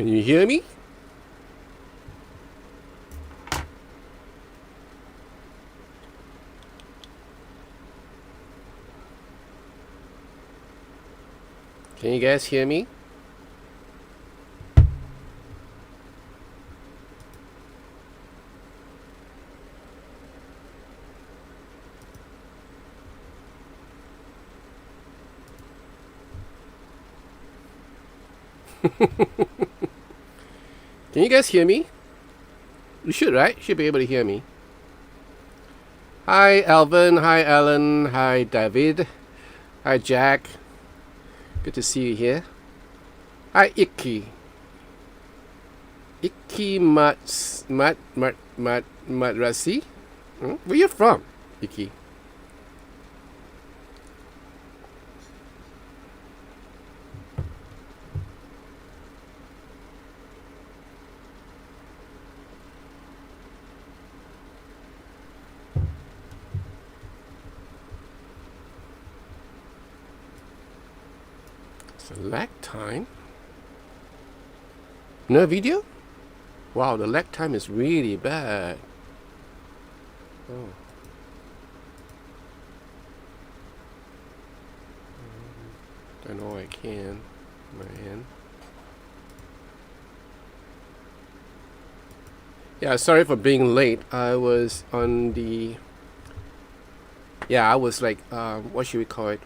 Can you hear me? Can you guys hear me? Can you guys hear me? You should, right? You should be able to hear me. Hi, Alvin. Hi, Alan. Hi, David. Hi, Jack. Good to see you here. Hi, Icky. Icky Madrasi. Where you from, Icky? Lag time? No video? Wow, the lag time is really bad. Oh. I know I can. Man. Yeah, sorry for being late. I was on the... Yeah, I was like, what should we call it?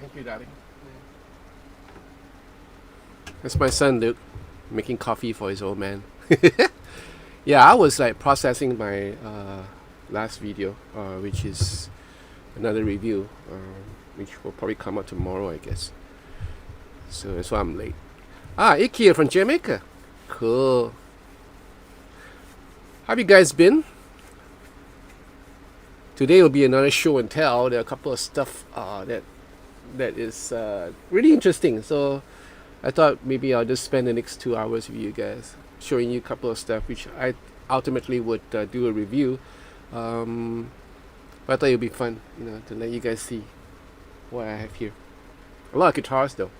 Thank you, darling. That's my son, Luke, making coffee for his old man. Yeah, I was like processing my last video, which is another review, which will probably come out tomorrow, I guess. So that's why I'm late. Ah, Icky from Jamaica. Cool. How have you guys been? Today will be another show and tell. There are a couple of stuff that is really interesting. So I thought maybe I'll just spend the next 2 hours with you guys, showing you a couple of stuff which I ultimately would do a review. But I thought it would be fun, to let you guys see what I have here. A lot of guitars though.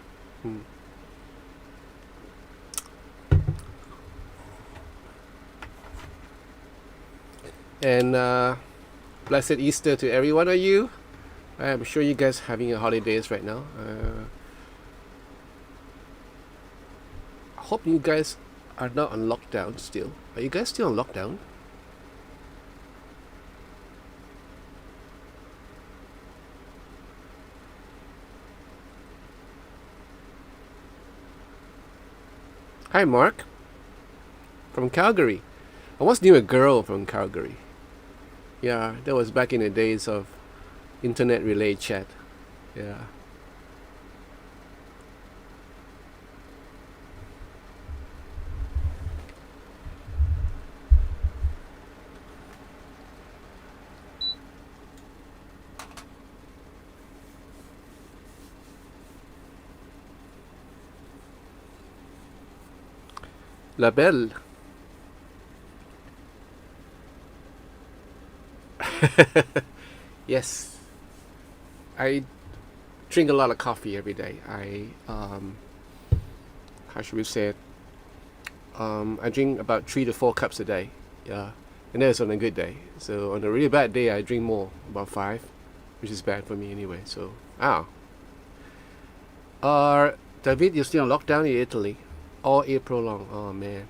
And blessed Easter to every one of you. I'm sure you guys are having a holidays right now. I hope you guys are not on lockdown still. Are you guys still on lockdown? Hi, Mark. From Calgary. I once knew a girl from Calgary. Yeah, that was back in the days of internet relay chat. Yeah. La Belle. Yes. I drink a lot of coffee every day. How should we say it? I drink about 3 to 4 cups a day. Yeah. And that's on a good day. So on a really bad day, I drink more, about 5, which is bad for me anyway. So, David, you're still on lockdown in Italy. All April long. Oh, man.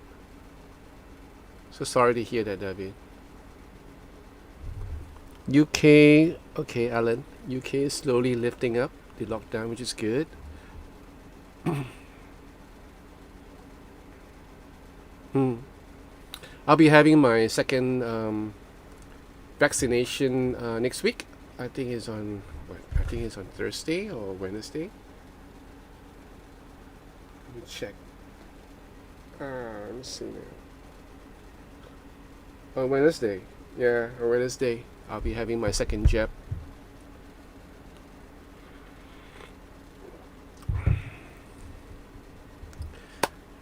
So sorry to hear that, David. UK, okay, Alan. UK is slowly lifting up the lockdown, which is good. I'll be having my second vaccination next week. I think it's on Thursday or Wednesday. Let me check. Let me see now. On Wednesday. Yeah, on Wednesday. I'll be having my second jab.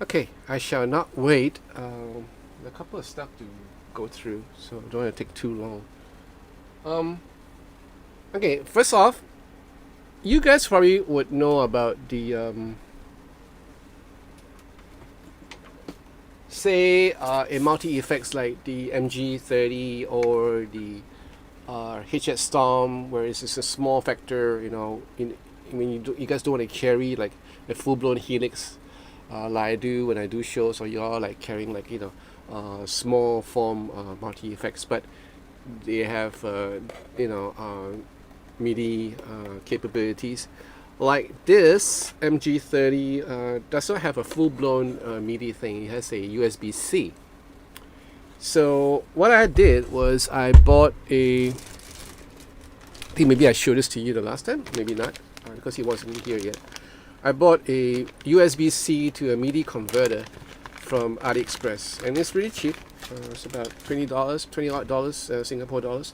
Okay, I shall not wait. A couple of stuff to go through, so I don't want to take too long. Okay, first off, you guys probably would know about the say a multi-effects like the MG30 or the HS Stomp, where it's just a small factor, you know, when you guys don't want to carry like a full-blown helix like I do when I do shows, or you're like carrying like, you know, small form multi-effects, but they have you know, MIDI capabilities. Like this MG30 does not have a full-blown MIDI thing. It has a USB-C. So what I did was I bought I think maybe I showed this to you the last time, maybe not, because he wasn't here yet. I bought a USB-C to a MIDI converter from AliExpress, and it's really cheap. It's about $20, $20 Singapore dollars.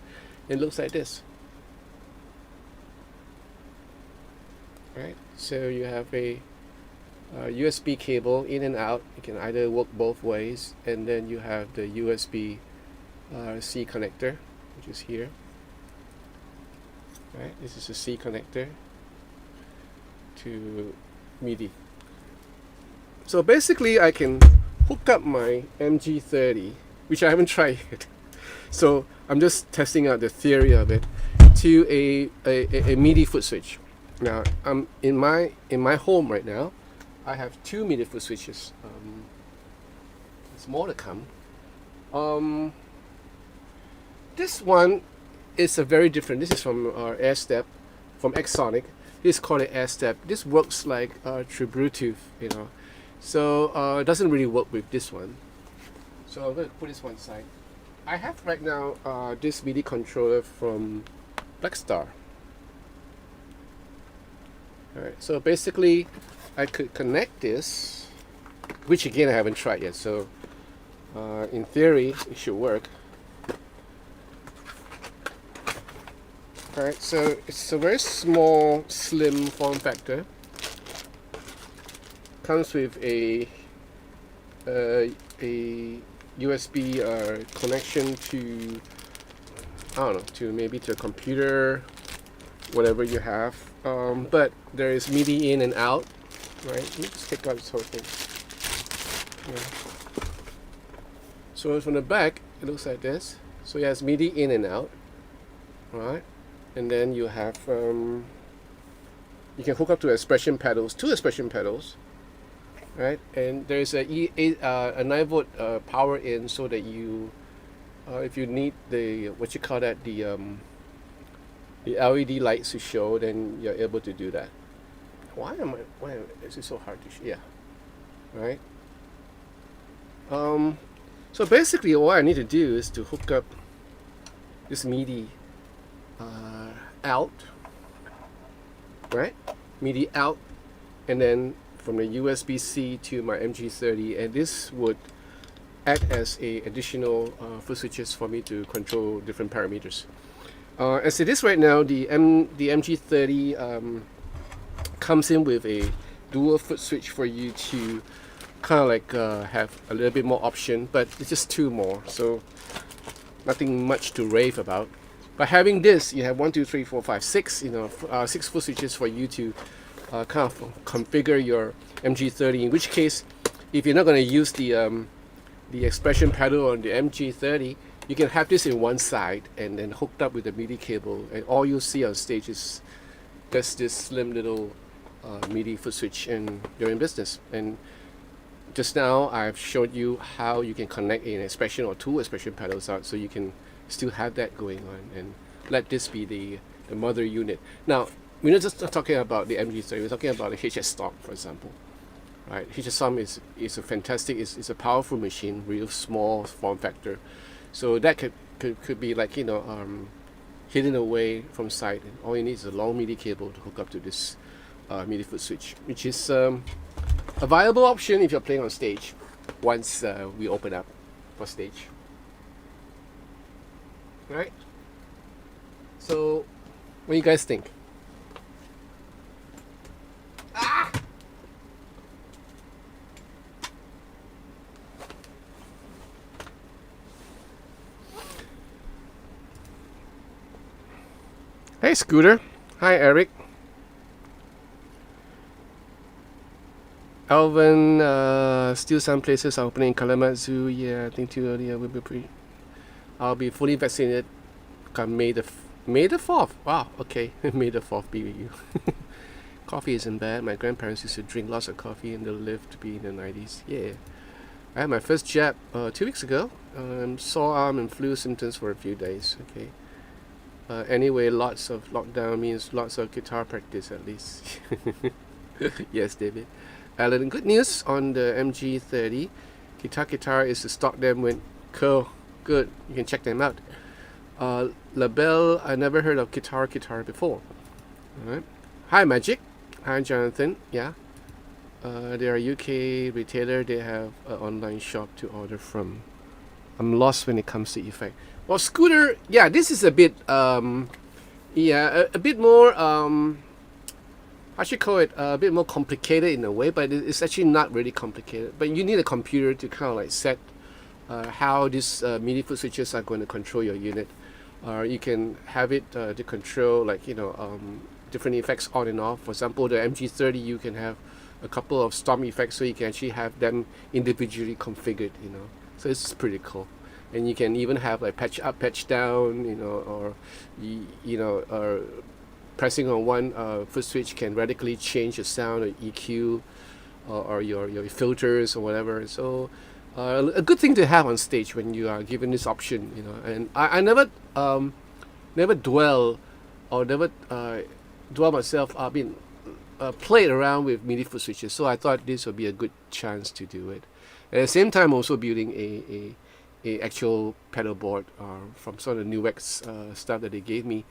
It looks like this. Right, so you have a USB cable in and out. You can either work both ways, and then you have the USB C connector, which is here. Right, this is a C connector to MIDI. So basically, I can hook up my MG30, which I haven't tried yet. So I'm just testing out the theory of it, to a MIDI foot switch. Now I'm in my home right now. I have two MIDI foot switches. There's more to come. This one is a very different. This is from AirStep, from Xsonic. This is called an AirStep. This works like through Bluetooth, you know. So it doesn't really work with this one. So I'm going to put this one aside. I have right now this MIDI controller from Blackstar. Alright, so basically I could connect this, which again I haven't tried yet, so in theory it should work. Alright, so it's a very small, slim form factor. Comes with a USB connection to, I don't know, to maybe to a computer, whatever you have. But there is MIDI in and out, right? Let me just take out this whole thing. Yeah. So from the back, it looks like this. So it has MIDI in and out, right? And then you have, you can hook up to expression pedals, two expression pedals, right? And there's a 9-volt power in, so that you, if you need the, what you call that, the LED lights to show, then you're able to do that. Why is it so hard to show? Yeah, right? So basically what I need to do is to hook up this MIDI out, right? MIDI out, and then from the USB-C to my MG30, and this would act as a additional foot switches for me to control different parameters. As it is right now, the MG30 comes in with a dual foot switch for you to kind of like have a little bit more option, but it's just two more, so nothing much to rave about. By having this, you have 1, 2, 3, 4, 5, 6, you know, 6 foot switches for you to kind of configure your MG30. In which case, if you're not going to use the expression pedal on the MG30, you can have this in one side and then hooked up with the MIDI cable, and all you'll see on stage is just this slim little MIDI foot switch, and you're in business. And just now I've showed you how you can connect an expression or two expression pedals out, so you can still have that going on, and let this be the mother unit. Now, we're not just talking about the MG30, we're talking about the HS Stomp, for example. Right, HS Stomp is a fantastic, it's a powerful machine, real small form factor. So that could be like, you know, hidden away from sight, and all you need is a long MIDI cable to hook up to this MIDI foot switch, which is a viable option if you're playing on stage once we open up for stage. Right? So, what do you guys think? Ah! Hey Scooter. Hi Eric. Alvin, still some places are opening in Kalamazoo. Yeah, I think too early. I'll be fully vaccinated come May the 4th. Wow, okay. May the 4th be with you. Coffee isn't bad. My grandparents used to drink lots of coffee and they lived to be in the 90s. Yeah. I had my first jab 2 weeks ago. Sore arm and flu symptoms for a few days. Okay. Anyway, lots of lockdown means lots of guitar practice at least. Yes, David. Alan, good news on the MG30. Guitar is the stock them went cool. Good. You can check them out. Labelle, I never heard of guitar before. Alright. Hi, Magic. Hi, Jonathan. Yeah. They are UK retailer. They have an online shop to order from. I'm lost when it comes to effect. Well, Scooter, yeah, this is a bit, a bit more, I should call it a bit more complicated in a way, but it's actually not really complicated. But you need a computer to kind of like set how these MIDI foot switches are going to control your unit. You can have it to control like, different effects on and off. For example, the MG30, you can have a couple of Stomp effects, so you can actually have them individually configured, So it's pretty cool. And you can even have like patch up, patch down, or pressing on one foot switch can radically change the sound or EQ or your filters or whatever. So a good thing to have on stage when you are given this option, And I never dwell myself. Played around with MIDI foot switches, so I thought this would be a good chance to do it. At the same time, also building a actual pedal board from some of the Newbies stuff that they gave me,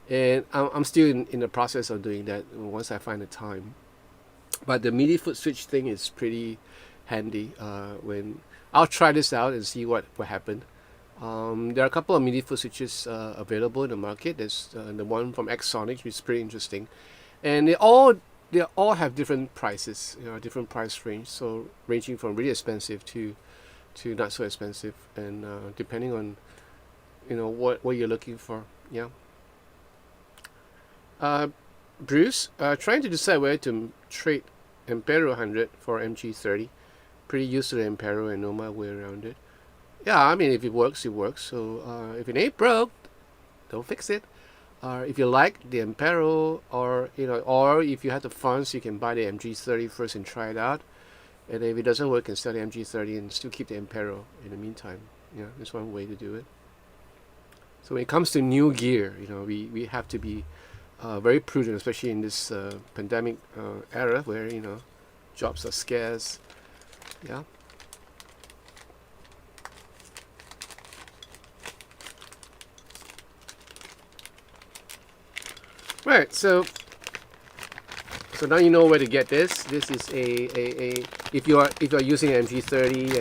and I'm still in the process of doing that once I find the time. But the MIDI foot switch thing is pretty handy. When I'll try this out and see what happened. There are a couple of MIDI foot switches available in the market. There's the one from Xsonic, which is pretty interesting, and they all have different prices, different price range. So ranging from really expensive to not so expensive, and depending on what you're looking for. Yeah. Bruce, trying to decide whether to trade Impero 100 for MG30. Pretty used to the Impero and know my way around it. Yeah, I mean, if it works, it works. So if it ain't broke, don't fix it. If you like the Impero, or if you have the funds, you can buy the MG30 first and try it out. And if it doesn't work, you can sell the MG30 and still keep the Impero in the meantime. Yeah, that's one way to do it. So when it comes to new gear, we have to be very prudent, especially in this pandemic era where jobs are scarce. Yeah. Right. So now you know where to get this. This is a if you are using an MG30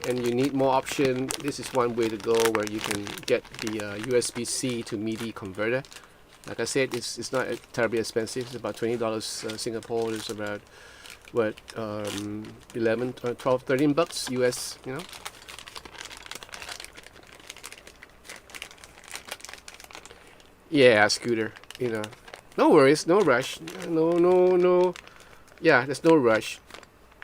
and you need more option, this is one way to go, where you can get the USB-C to MIDI converter. Like I said, it's not terribly expensive. It's about $20 Singapore. It's about 11, 12, 13 bucks US. Yeah, Scooter. No worries, no rush. No. Yeah, there's no rush.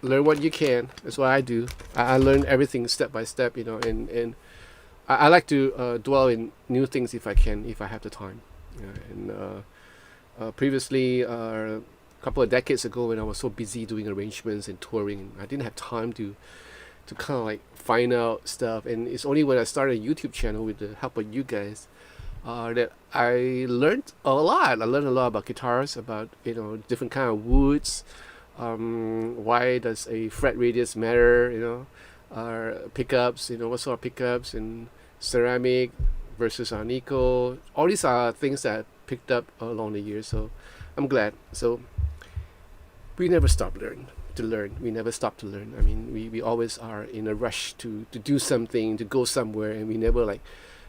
Learn what you can. That's what I do. I learn everything step by step, and I like to dwell in new things if I can, if I have the time. Previously, a couple of decades ago, when I was so busy doing arrangements and touring, I didn't have time to kind of like find out stuff. And it's only when I started a YouTube channel with the help of you guys that I learned a lot. I learned a lot about guitars, about different kind of woods. Why does a fret radius matter? Pickups. What sort of pickups, and ceramic versus nickel. All these are things that I picked up along the years. So I'm glad. So we never stop to learn. We never stop to learn. I mean, we always are in a rush to do something, to go somewhere, and we never like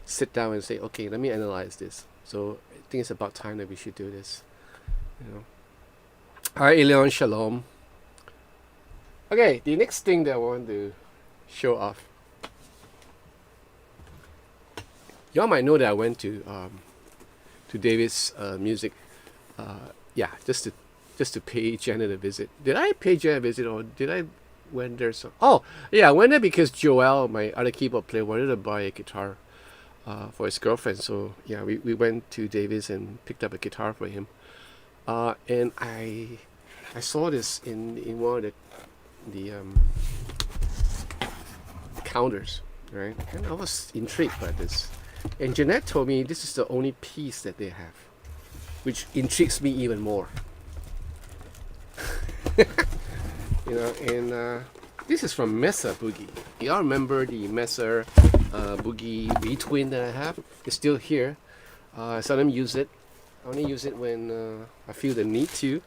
sit down and say, okay, let me analyze this. So I think it's about time that we should do this. Hi, Elion, shalom. Okay, the next thing that I want to show off. Y'all might know that I went to David's music. Just to just to pay Janet a visit. Did I pay Janet a visit, or did I went there? Oh, yeah, I went there because Joel, my other keyboard player, wanted to buy a guitar for his girlfriend. So yeah, we went to Davis and picked up a guitar for him. And I saw this in one of the counters, right? And I was intrigued by this. And Jeanette told me this is the only piece that they have, which intrigues me even more. And this is from Mesa Boogie. Y'all remember the Mesa Boogie V-Twin that I have? It's still here. I seldom use it. I only use it when I feel the need to.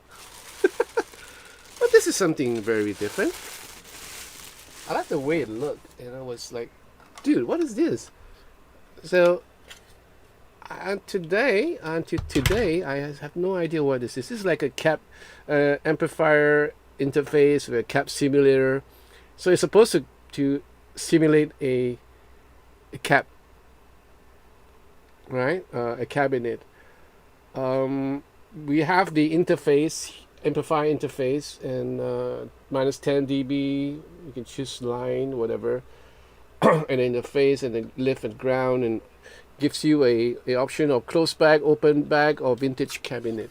But this is something very different. I like the way it looked, and I was like, dude, what is this? So today, I have no idea what this is. This is like a cap amplifier interface with a cap simulator. So it's supposed to simulate a cap, right? A cabinet. We have the interface, amplifier interface, and minus 10 dB. You can choose line, whatever, and then the phase, and then lift and ground, and gives you a option of closed back, open back, or vintage cabinet.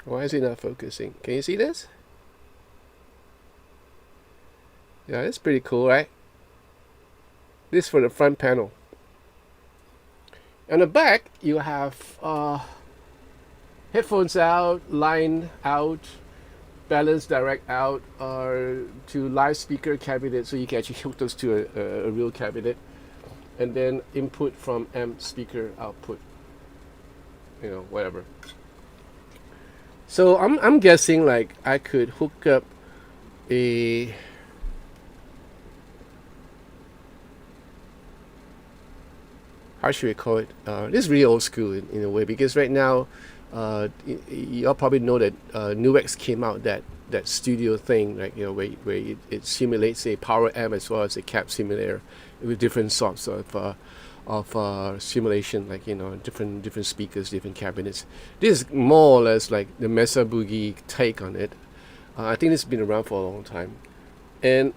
Why is it not focusing? Can you see this? Yeah, it's pretty cool, right? This for the front panel. On the back, you have headphones out, line out, balance direct out, or to live speaker cabinet, so you can actually hook those to a real cabinet, and then input from amp speaker output. Whatever. So I'm guessing like I could hook up a how should we call it? This is really old school in a way, because right now, you all probably know that Newbies came out that studio thing, like where it simulates a power amp as well as a cap simulator with different sorts of simulation, like different speakers, different cabinets. This is more or less like the Mesa Boogie take on it. I think this has been around for a long time, and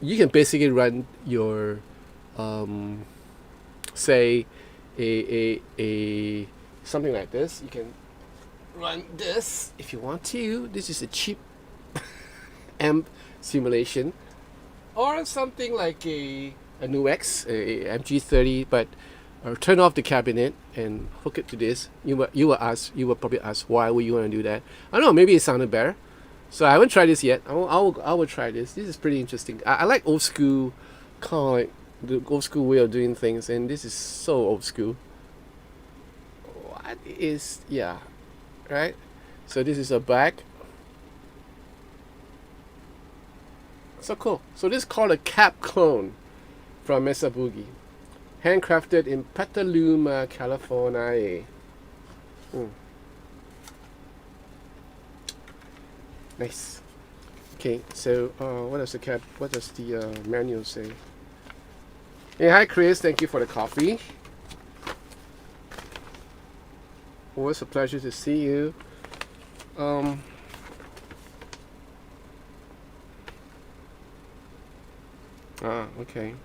you can basically run your say a something like this. You can run this if you want to. This is a cheap amp simulation, or something like a Newbies, a MG30, but turn off the cabinet and hook it to this. You will probably ask, why would you want to do that? I don't know, maybe it sounded better. So I haven't tried this yet. I will try this. This is pretty interesting. I like old school, kind of like the old school way of doing things, and this is so old school. What is, yeah, right? So this is a back. So cool. So this is called a cap clone from Mesa Boogie, handcrafted in Petaluma, California. Nice. Okay, so what does the manual say? Hey, hi Chris, thank you for the coffee. Always a pleasure to see you. Okay.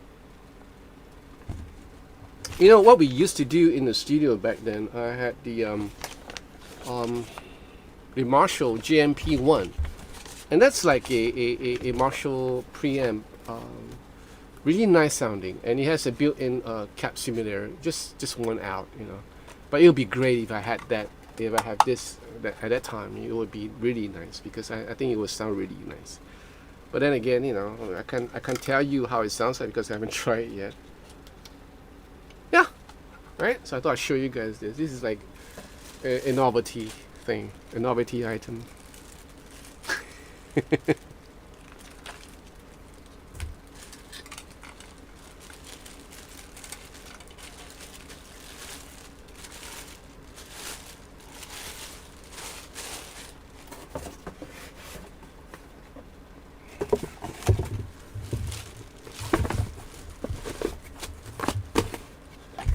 What we used to do in the studio back then, I had the Marshall JMP1, and that's like a Marshall preamp, really nice sounding, and it has a built-in cap simulator, just one out, But it would be great if I had that. If I had this at that time, it would be really nice, because I think it would sound really nice. But then again, I can't tell you how it sounds like because I haven't tried it yet. Yeah, right. So I thought I'd show you guys this. This is like a novelty thing, a novelty item.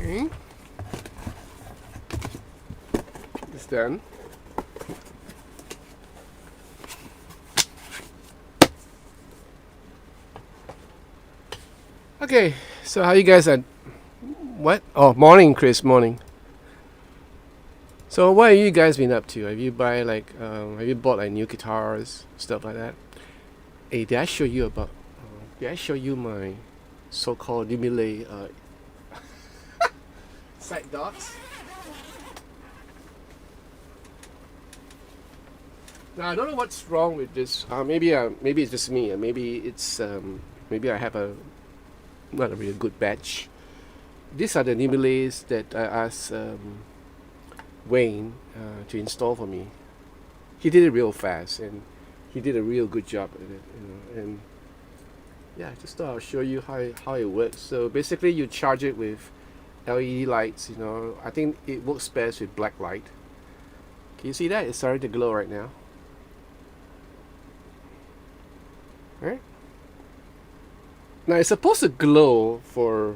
Okay. It's done. Okay, so how you guys are? What? Oh, morning, Chris. Morning. So what have you guys been up to? Have you have you bought like new guitars, stuff like that? Hey, did I show you about? Did I show you my so-called Newbies side dots? Now I don't know what's wrong with this. Maybe it's just me. Maybe I have a not a really good batch. These are the Newbies that I asked Wayne to install for me. He did it real fast and he did a real good job at it. And yeah, just thought I'll show you how it works. So basically, you charge it with LED lights. I think it works best with black light. Can you see that? It's starting to glow right now. Right? Now it's supposed to glow for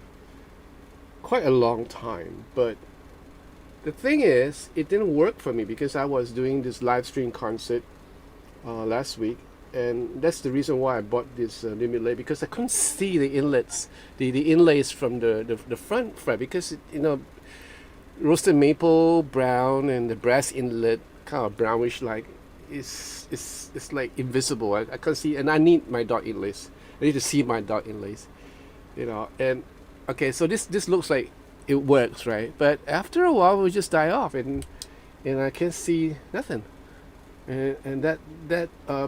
quite a long time, but the thing is, it didn't work for me because I was doing this live stream concert last week, and that's the reason why I bought this Newbies, because I couldn't see the inlets, the inlays from the front fret, because roasted maple brown and the brass inlet kind of brownish like it's like invisible. I can't see, and I need my dot inlays. I need to see my dot inlays, and okay, so this looks like it works, right? But after a while, it will just die off, and I can't see nothing, and that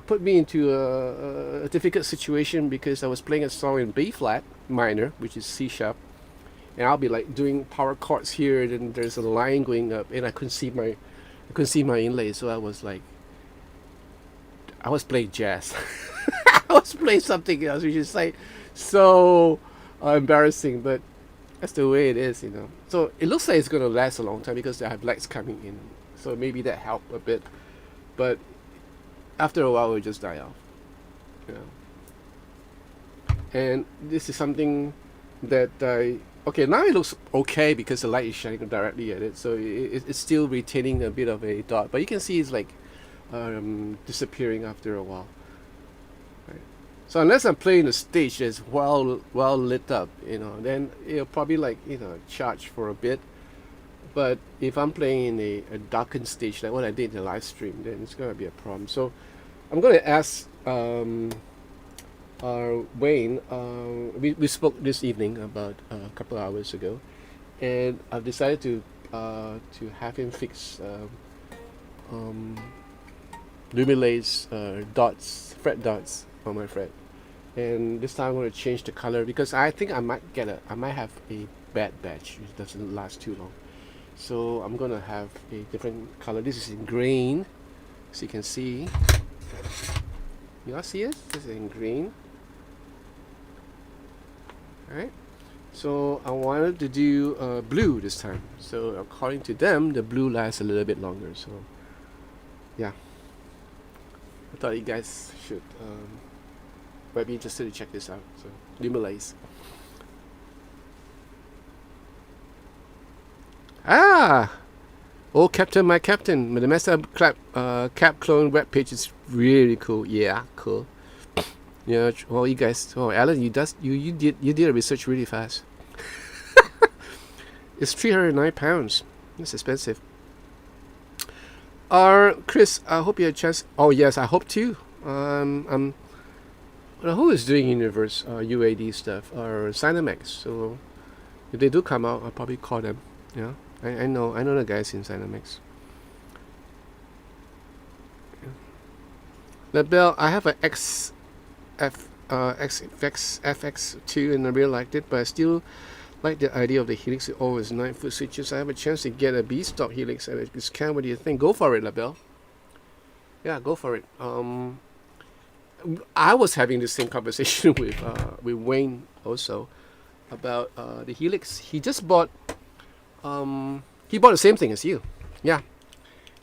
put me into a difficult situation because I was playing a song in B flat minor, which is C sharp, and I'll be like doing power chords here, and then there's a line going up, and I couldn't see my inlay, so I was playing jazz. I was playing something else, which is like so embarrassing, but that's the way it is, So it looks like it's going to last a long time because I have lights coming in, so maybe that helped a bit. But after a while, it will just die off, And this is something that okay, now it looks okay because the light is shining directly at it, so it's still retaining a bit of a dot, but you can see it's like disappearing after a while. Right? So unless I'm playing a stage that's well lit up, then it'll probably charge for a bit. But if I'm playing in a darkened stage like what I did in the live stream, then it's gonna be a problem. So I'm gonna ask Wayne. We spoke this evening about a couple of hours ago, and I've decided to have him fix Newbies fret dots on my fret, and this time I'm going to change the color because I think I might have a bad batch which doesn't last too long. So I'm going to have a different color. This is in green, so you can see. You all see it? This is in green. Alright. So I wanted to do blue this time. So according to them, the blue lasts a little bit longer. So yeah, I thought you guys should might be interested to check this out. So Newbies. Oh, Captain, my Captain. The Mesa cap clone web page is really cool. Yeah, cool. Yeah, well, you guys. Oh, Alan, you did a research really fast. It's £309. It's expensive. Chris, I hope you had a chance. Oh yes, I hope too. Who is doing Universe UAD stuff or Cynamex? So if they do come out, I'll probably call them. Yeah, I know the guys in Cynamex. Yeah. Labelle, I have an FX2 and I really liked it, but I still like the idea of the helix with always 9-foot switches. I have a chance to get a B-stock helix at a discount. What do you think? Go for it, Labelle. Yeah, go for it. I was having the same conversation with Wayne also about the helix. He just bought the same thing as you. Yeah.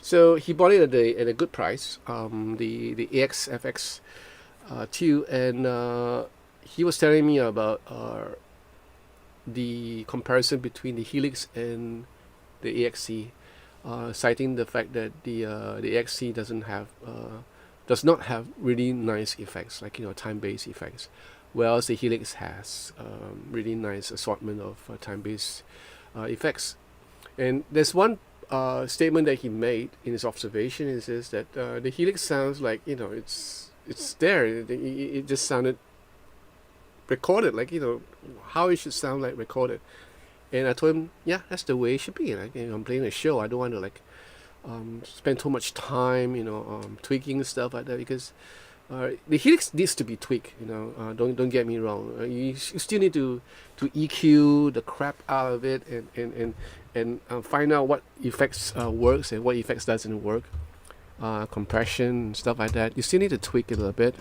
So he bought it at a good price. The AXFX 2, and he was telling me about the comparison between the Helix and the AXC, citing the fact that the AXC does not have really nice effects, like time-based effects, whereas the Helix has really nice assortment of time-based effects. And there's one statement that he made in his observation. Is that the Helix sounds like it's there. It just sounded recorded, like how it should sound like recorded. And I told him, yeah, that's the way it should be. Like I'm playing a show, I don't want to like spend too much time tweaking stuff like that, because the Helix needs to be tweaked. Don't get me wrong. You still need to EQ the crap out of it and find out what effects works and what effects doesn't work. Compression and stuff like that. You still need to tweak it a little bit.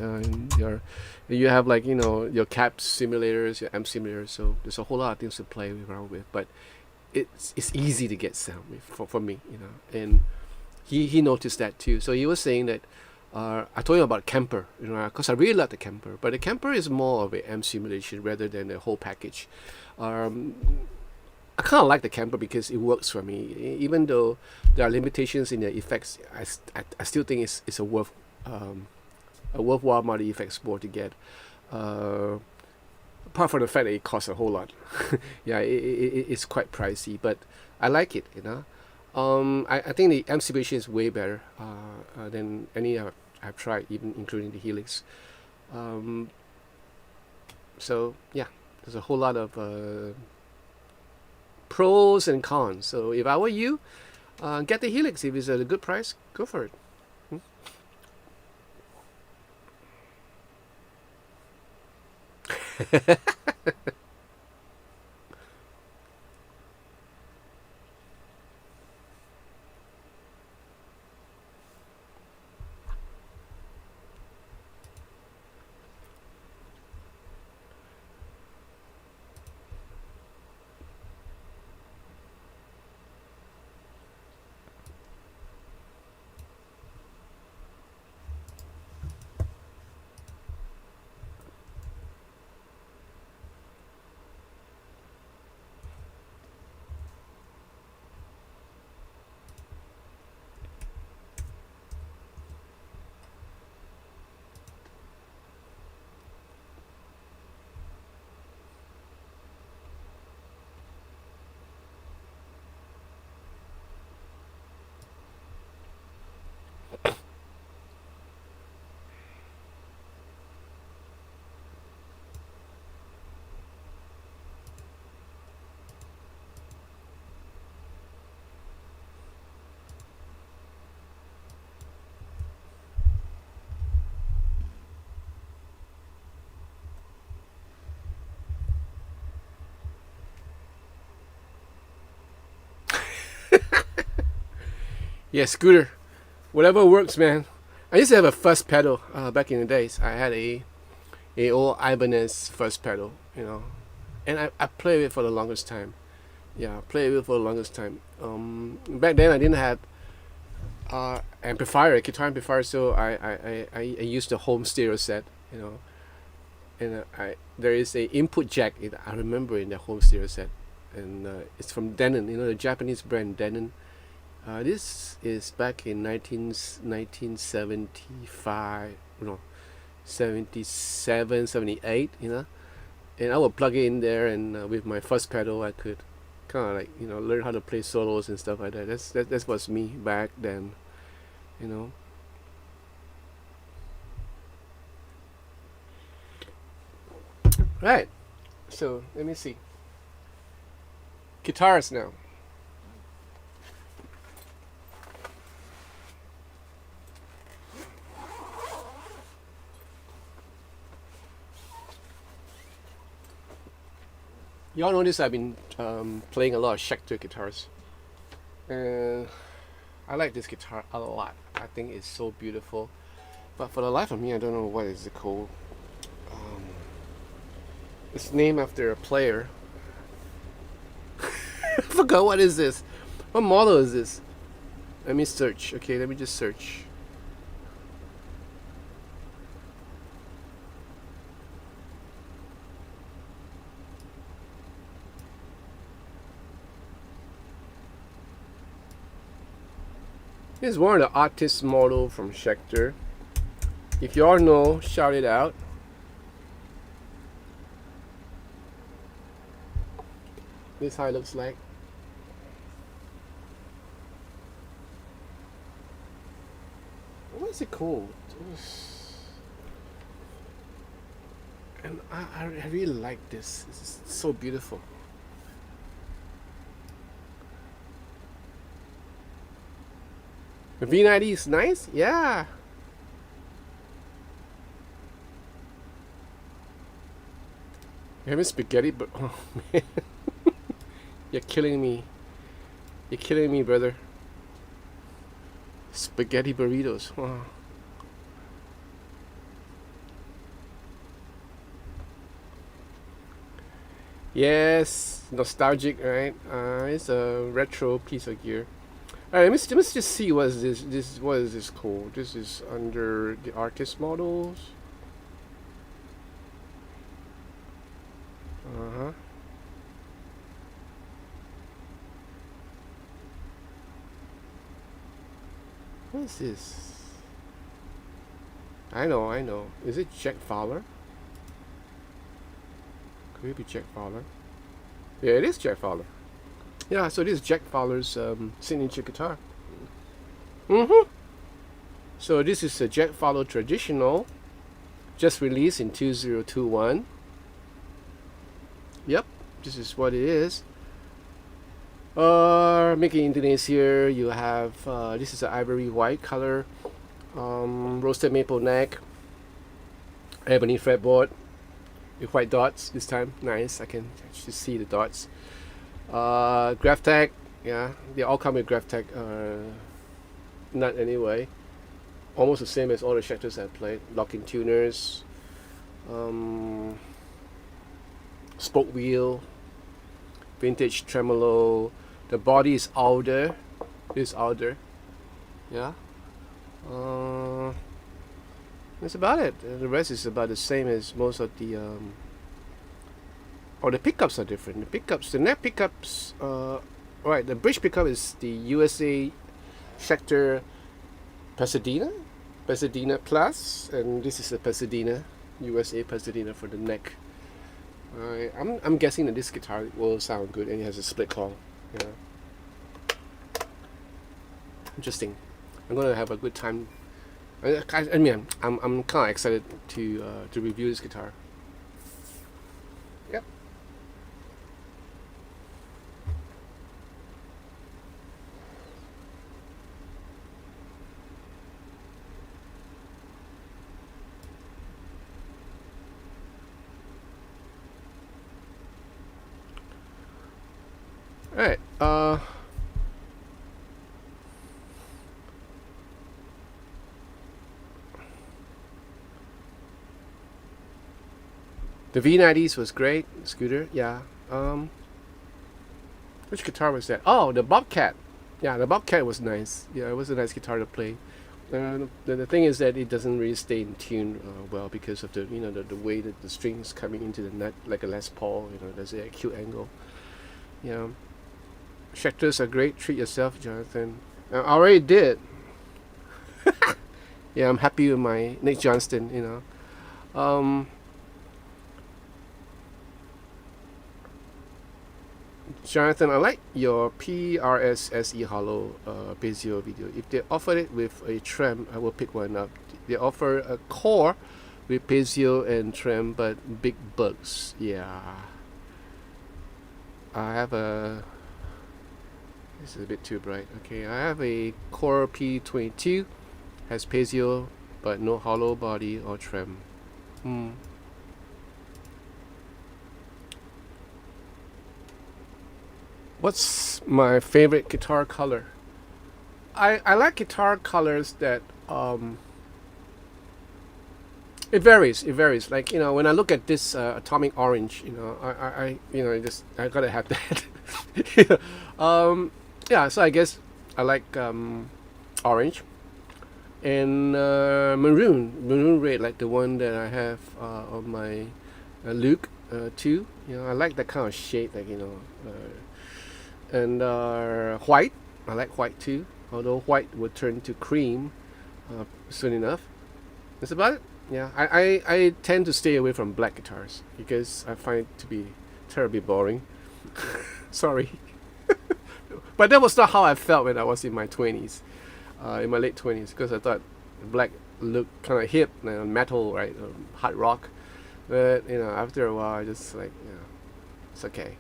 You have like your cap simulators, your amp simulators. So there's a whole lot of things to play around with. But it's easy to get sound with for me. And he noticed that too. So he was saying that. I told him about Kemper, because I really like the Kemper. But the Kemper is more of an amp simulation rather than a whole package. I kind of like the Kemper because it works for me. Even though there are limitations in the effects, I still think it's a worthwhile multi effects board to get. Apart from the fact that it costs a whole lot. Yeah, it's quite pricey, but I like it. I think the amp simulation is way better than any I've tried, even including the Helix. So yeah, there's a whole lot of pros and cons. So if I were you, get the Helix. If it's at a good price, go for it. Yeah, Scooter. Whatever works, man. I used to have a fuzz pedal back in the days. I had a old Ibanez fuzz pedal, and I played with it for the longest time. Yeah, played with it for the longest time. Back then I didn't have amplifier, guitar amplifier, so I used the home stereo set, and there is a input jack. I remember in the home stereo set, and it's from Denon, the Japanese brand Denon. This is back in 1975, 77, 78, and I would plug it in there, and with my fuzz pedal, I could kind of like, learn how to play solos and stuff like that. That was me back then, Right, so let me see. Guitars now. Y'all notice I've been playing a lot of Schecter guitars. And I like this guitar a lot. I think it's so beautiful. But for the life of me, I don't know what is it called. It's named after a player. I forgot what is this. What model is this? Let me search. Okay, let me just search. This is one of the artist model from Schecter. If you all know, shout it out. This is how it looks like. What is it called? And I really like this. This is so beautiful. The V90 is nice? Yeah. You're having spaghetti, but oh man. You're killing me. You're killing me, brother. Spaghetti burritos. Wow. Yes, nostalgic, right? It's a retro piece of gear. All right, let me just see what is this. What is this called? This is under the artist models. Uh-huh. What is this? I know. Is it Jack Fowler? Could it be Jack Fowler? Yeah, it is Jack Fowler. Yeah, so this is Jack Fowler's signature guitar. So this is a Jack Fowler traditional, just released in 2021. Yep, this is what it is. Making Indonesia, you have this is an ivory white color, roasted maple neck, ebony fretboard with white dots this time. Nice, I can actually see the dots. Graph tag, yeah, they all come with graph tag nut anyway. Almost the same as all the Schecters I've played. Locking tuners, spoke wheel, vintage tremolo. The body is older. It's older. Yeah. That's about it. The rest is about the same as most of the. The pickups are different. The pickups, the neck pickups. Right. The bridge pickup is the USA Schecter Pasadena Plus, and this is the Pasadena USA Pasadena for the neck. I'm guessing that this guitar will sound good, and it has a split call. Yeah. Interesting. I'm gonna have a good time. I mean, I'm kind of excited to review this guitar. Yep. All right. The V90s was great. Scooter, yeah. Which guitar was that? Oh, the Bobcat. Yeah, the Bobcat was nice. Yeah, it was a nice guitar to play. The thing is that it doesn't really stay in tune well because of the the way that the strings coming into the neck like a Les Paul. There's an acute angle. Yeah. Schecters are great. Treat yourself, Jonathan. I already did. Yeah, I'm happy with my Nick Johnston. Jonathan, I like your PRSSE Hollow Bezio video. If they offered it with a trem, I will pick one up. They offer a core with Bezio and trem, but big bugs. Yeah. I have a... This is a bit too bright. Okay, I have a core P22. Has Bezio, but no hollow body or trem. What's my favorite guitar color? I like guitar colors that it varies. Like when I look at this atomic orange, I gotta have that. Yeah, so I guess I like orange and maroon red, like the one that I have on my Luke 2. I like that kind of shade, like and white. I like white too. although white will turn to cream soon enough. That's about it. Yeah, I tend to stay away from black guitars because I find it to be terribly boring. Sorry. But that was not how I felt when I was in my 20s, in my late 20s, because I thought black looked kind of hip, metal, right, hard rock. But after a while, I just like, it's okay.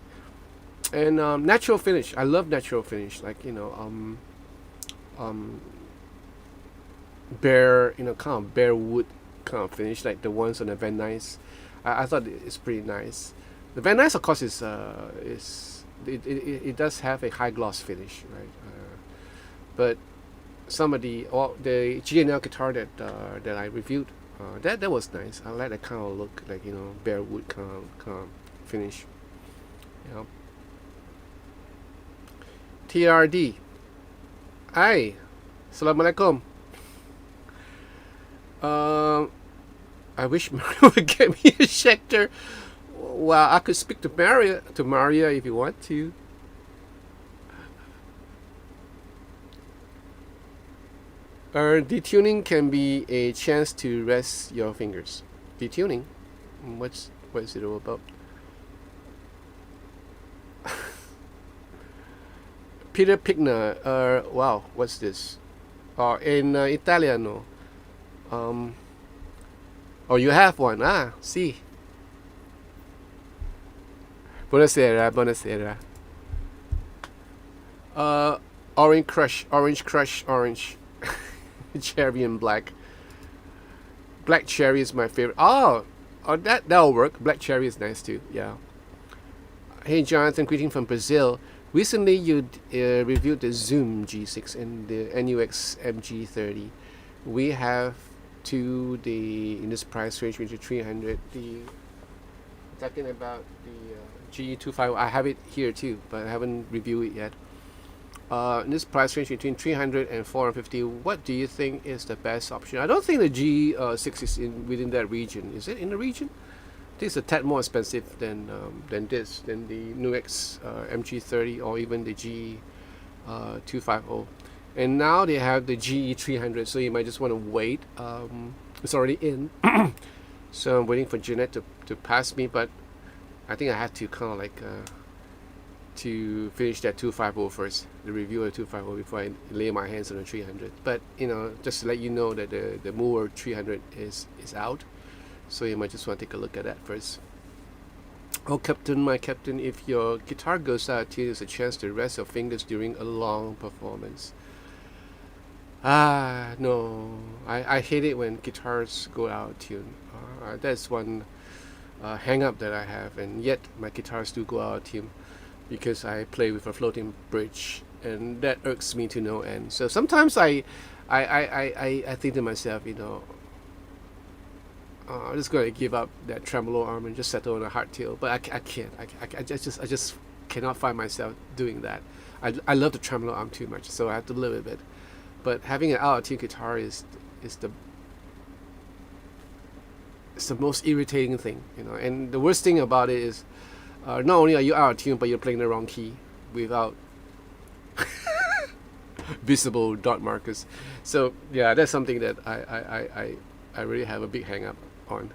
And natural finish, I love natural finish, like bare, kind of bare wood kind of finish, like the ones on the Van Nuys. I thought it's pretty nice. The Van Nuys, of course, is it does have a high gloss finish, right? But some of the G&L guitar that I reviewed, that was nice. I like that kind of look, like bare wood kind of finish. TRD. Hi, Assalamualaikum. I wish Mario would get me a Schecter. Well, I could speak to Maria if you want to. Detuning can be a chance to rest your fingers. Detuning? What is it all about? Peter Pigna. Wow, what's this? In Italiano. Oh, you have one. Ah, see. Buonasera, buonasera. Orange Crush, orange. Cherry and black. Black cherry is my favorite. Oh, that'll work. Black cherry is nice too. Yeah. Hey Jonathan, greeting from Brazil. Recently you reviewed the Zoom G6 and the NUX MG30. We have in this price range between 300. Talking about the G25. I have it here too, but I haven't reviewed it yet. In this price range between 300 and 450, what do you think is the best option? I don't think the G6 is within that region. Is it in the region? I think it's a tad more expensive than the NUX MG30 or even the G250. And now they have the GE300, so you might just want to wait. It's already in, so I'm waiting for Jeanette to pass me, but I think I have to kind of like to finish that 250 first, the review of 250 before I lay my hands on the 300. But just to let you know that the Moore 300 is out, so you might just want to take a look at that first. Oh, Captain, my Captain, if your guitar goes out of tune, it's a chance to rest your fingers during a long performance. No, I hate it when guitars go out of tune. That's one hang up that I have, and yet my guitars do go out of tune because I play with a floating bridge, and that irks me to no end. So sometimes I think to myself, I'm just going to give up that tremolo arm and just settle on a hardtail. But I can't. I just cannot find myself doing that. I love the tremolo arm too much, so I have to live with it. But having an out of tune guitar is the most irritating thing, And the worst thing about it is, not only are you out of tune, but you're playing the wrong key without visible dot markers. So yeah, that's something that I really have a big hang up on.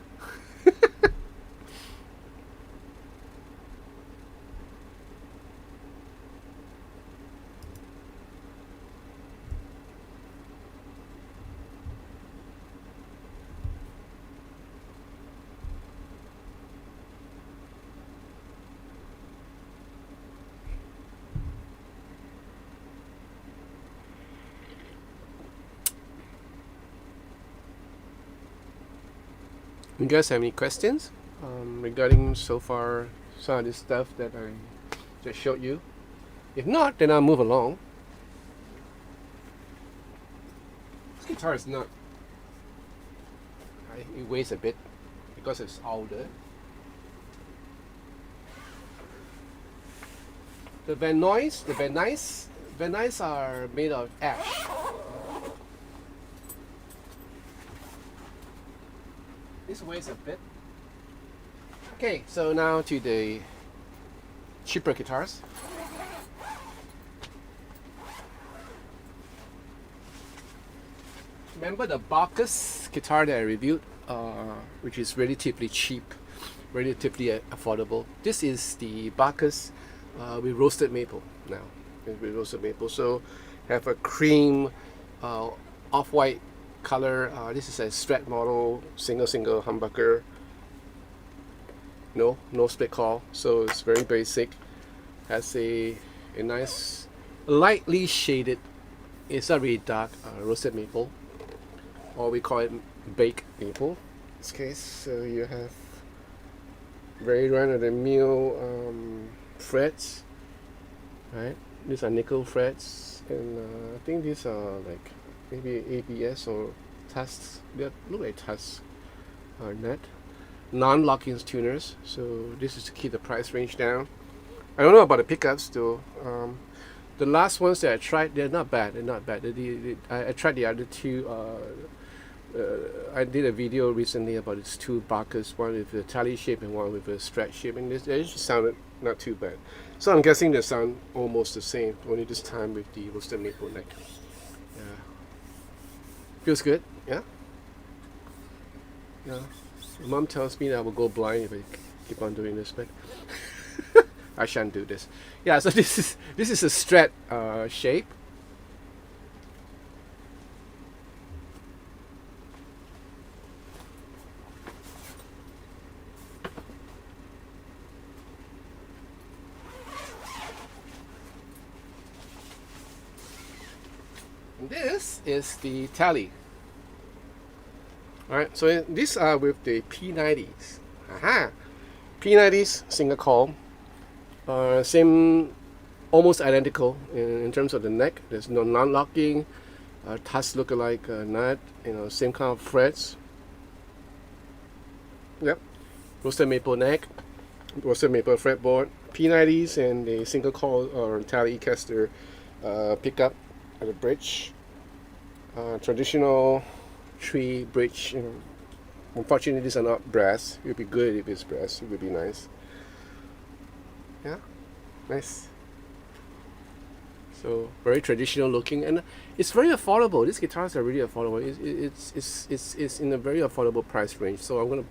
You guys have any questions regarding so far some of this stuff that I just showed you? If not, then I'll move along. This guitar is not. It weighs a bit because it's older. The Van Nuys are made of ash. This weighs a bit. Okay, so now to the cheaper guitars. Remember the Bacchus guitar that I reviewed, which is relatively cheap, relatively affordable. This is the Bacchus with roasted maple now. With roasted maple, so have a cream, off-white color. This is a Strat model, single humbucker. No split call, so it's very basic. Has a nice, lightly shaded. It's not really dark, roasted maple, or we call it baked maple in this case. So you have very run-of-the-mill frets, right? These are nickel frets, and I think these are like maybe ABS or Tusk. They look like Tusk net. Non-locking tuners, so this is to keep the price range down. I don't know about the pickups though. The last ones that I tried, they're not bad. I tried the other two. I did a video recently about its two Bacchus, one with a tally shape and one with a stretch shape, and they just sounded not too bad. So I'm guessing they sound almost the same, only this time with the roasted maple neck. Yeah. Feels good, yeah? Yeah. My mom tells me that I will go blind if I keep on doing this, but I shan't do this. Yeah, so this is a Strat shape. And this is the tally. Alright, so these are with the P90s. Aha! P90s single call. Same, almost identical in terms of the neck. There's no non-locking, Tusk look-alike nut, same kind of frets. Yep, roasted maple neck, roasted maple fretboard, P90s, and a single call or Telecaster pickup at the bridge. Traditional tree bridge. Unfortunately, these are not brass. It would be good if it's brass. It would be nice. Yeah, nice. So very traditional looking, and it's very affordable. These guitars are really affordable. It's in a very affordable price range. So I'm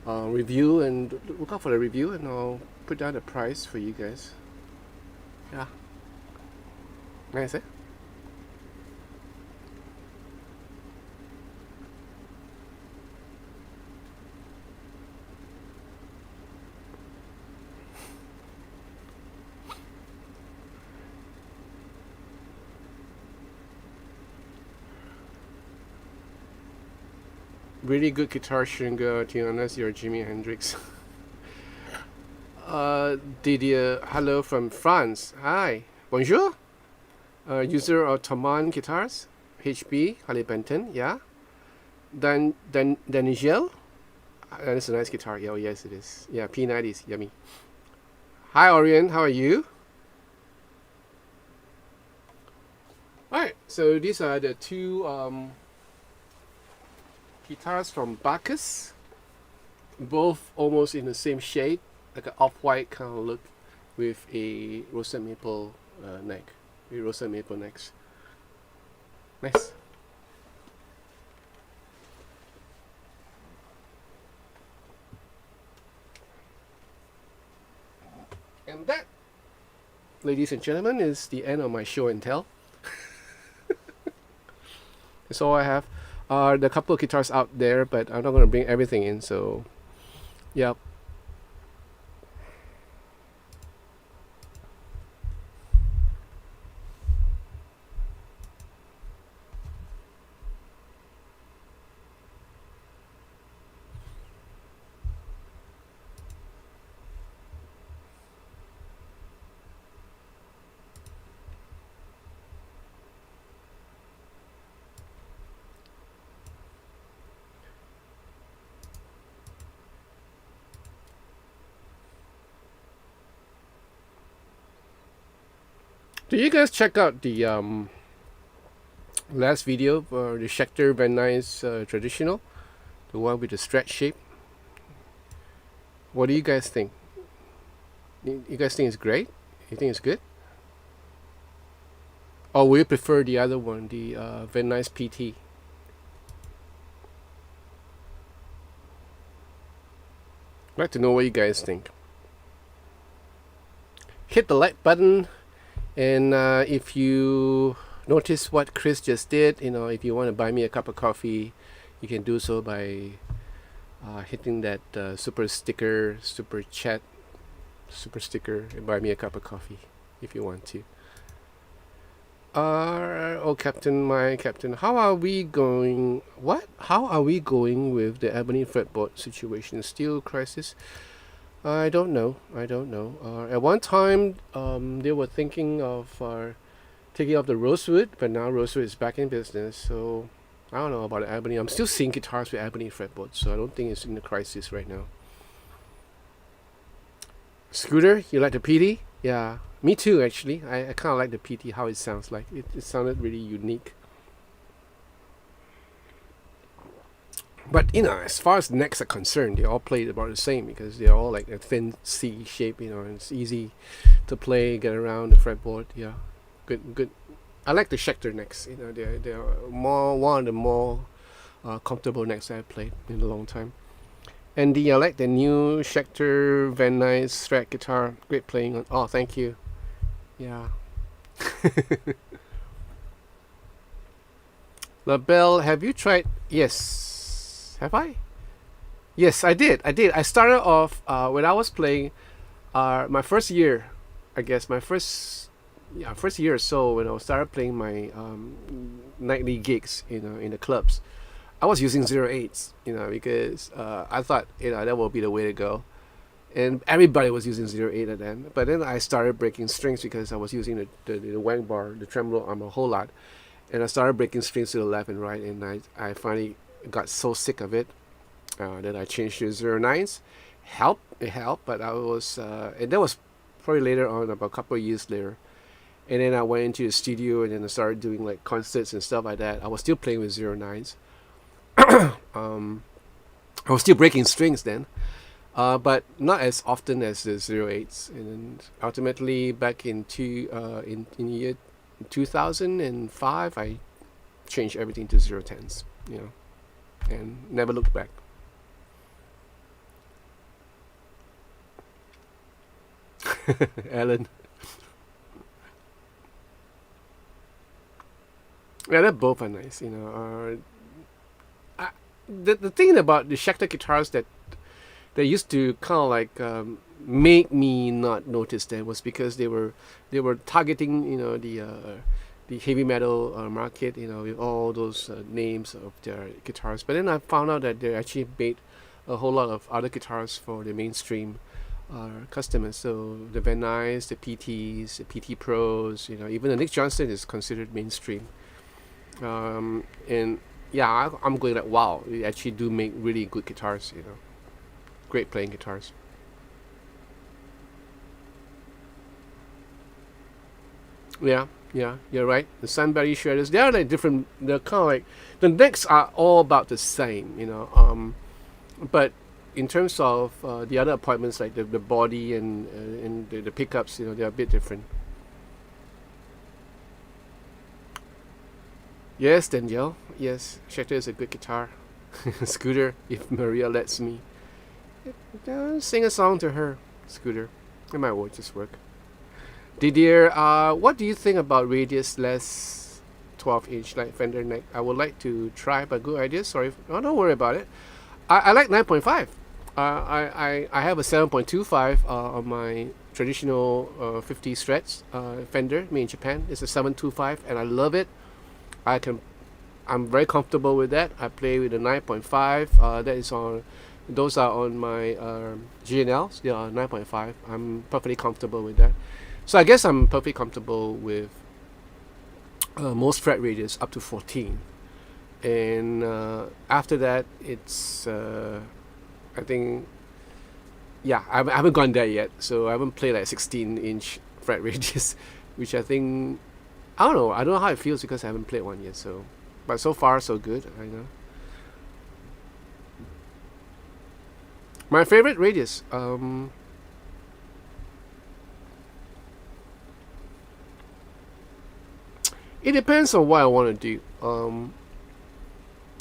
gonna review and look out for the review, and I'll put down the price for you guys. Yeah, nice, eh? Really good guitar string, unless you're Jimi Hendrix. Didier, hello from France. Hi, bonjour. User of Thomann Guitars, HB, Harley Benton, yeah. Danigel. That's a nice guitar. Oh, yes, it is. Yeah, P90s, yummy. Hi, Orion, how are you? Alright, so these are the two guitars from Bacchus, both almost in the same shade, like an off-white kind of look, with a roasted maple neck, with roasted maple necks. Nice. And that, ladies and gentlemen, is the end of my show and tell. That's all I have. There are a couple of guitars out there, but I'm not going to bring everything in, so yep. Do you guys check out the last video for the Schecter Van Nuys traditional, the one with the stretch shape? What do you guys think? You guys think it's great? You think it's good? Or will you prefer the other one, the Van Nuys PT? I'd like to know what you guys think. Hit the like button, and if you notice what Chris just did, if you want to buy me a cup of coffee, you can do so by hitting that super sticker, super chat, super sticker, and buy me a cup of coffee if you want to. Oh, Captain, my Captain, how are we going? What? How are we going with the ebony fretboard situation? Steel crisis? I don't know. At one time, they were thinking of taking off the rosewood, but now rosewood is back in business. So I don't know about the ebony. I'm still seeing guitars with ebony fretboard, so I don't think it's in a crisis right now. Scooter, you like the PT? Yeah, me too. Actually, I kind of like the PT. How it sounds like. It sounded really unique. But as far as necks are concerned, they all play about the same because they're all like a thin C shape. And it's easy to play, get around the fretboard. Yeah, good. I like the Schecter necks. They're one of the more comfortable necks I've played in a long time. And I like the new Schecter Van Nuys Strat guitar. Great playing on. Oh, thank you. Yeah. LaBelle, have you tried? Yes. Have I? Yes, I did. I started off when I was playing my first year, I guess, my first year or so when I started playing my nightly gigs, in the clubs. I was using 08s, because I thought, that would be the way to go. And everybody was using 08 at then. But then I started breaking strings because I was using the wang bar, the tremolo arm a whole lot. And I started breaking strings to the left and right. And I finally got so sick of it that I changed to 09s. It helped, but I was, and that was probably later on, about a couple of years later. And then I went into the studio and then I started doing like concerts and stuff like that. I was still playing with 09s. I was still breaking strings then, but not as often as the 08s. And ultimately, back in year 2005, I changed everything to 010s, and never looked back. Alan. Yeah, they both are nice, the thing about the Schecter guitars that used to kind of like make me not notice them was because they were targeting the heavy metal market, with all those names of their guitars. But then I found out that they actually made a whole lot of other guitars for the mainstream customers. So the Van Nuys, the PTs, the PT Pros, even the Nick Johnston is considered mainstream. And yeah, I'm going like, wow, they actually do make really good guitars, great playing guitars. Yeah, you're right. The Sunbury shredders, they're like different. They're kind of like, the necks are all about the same, but in terms of the other appointments, like the body and the pickups, they're a bit different. Yes, Danielle. Yes, Schecter is a good guitar. Scooter, if Maria lets me. Sing a song to her, Scooter. It might just work. Didier, what do you think about radius less 12-inch like Fender neck? I would like to try, but good idea. Sorry. Oh, don't worry about it. I like 9.5. I have a 7.25 on my traditional 50 Strats Fender made in Japan. It's a 725 and I love it. I'm very comfortable with that. I play with a 9.5. Those are on my GNLs. They are 9.5. I'm perfectly comfortable with that. So I guess I'm perfectly comfortable with most fret radius up to 14. And after that, it's I think, yeah, I haven't gone there yet. So I haven't played like 16-inch fret radius, which I think, I don't know how it feels because I haven't played one yet. So, but so far so good. I know. My favorite radius. It depends on what I want to do.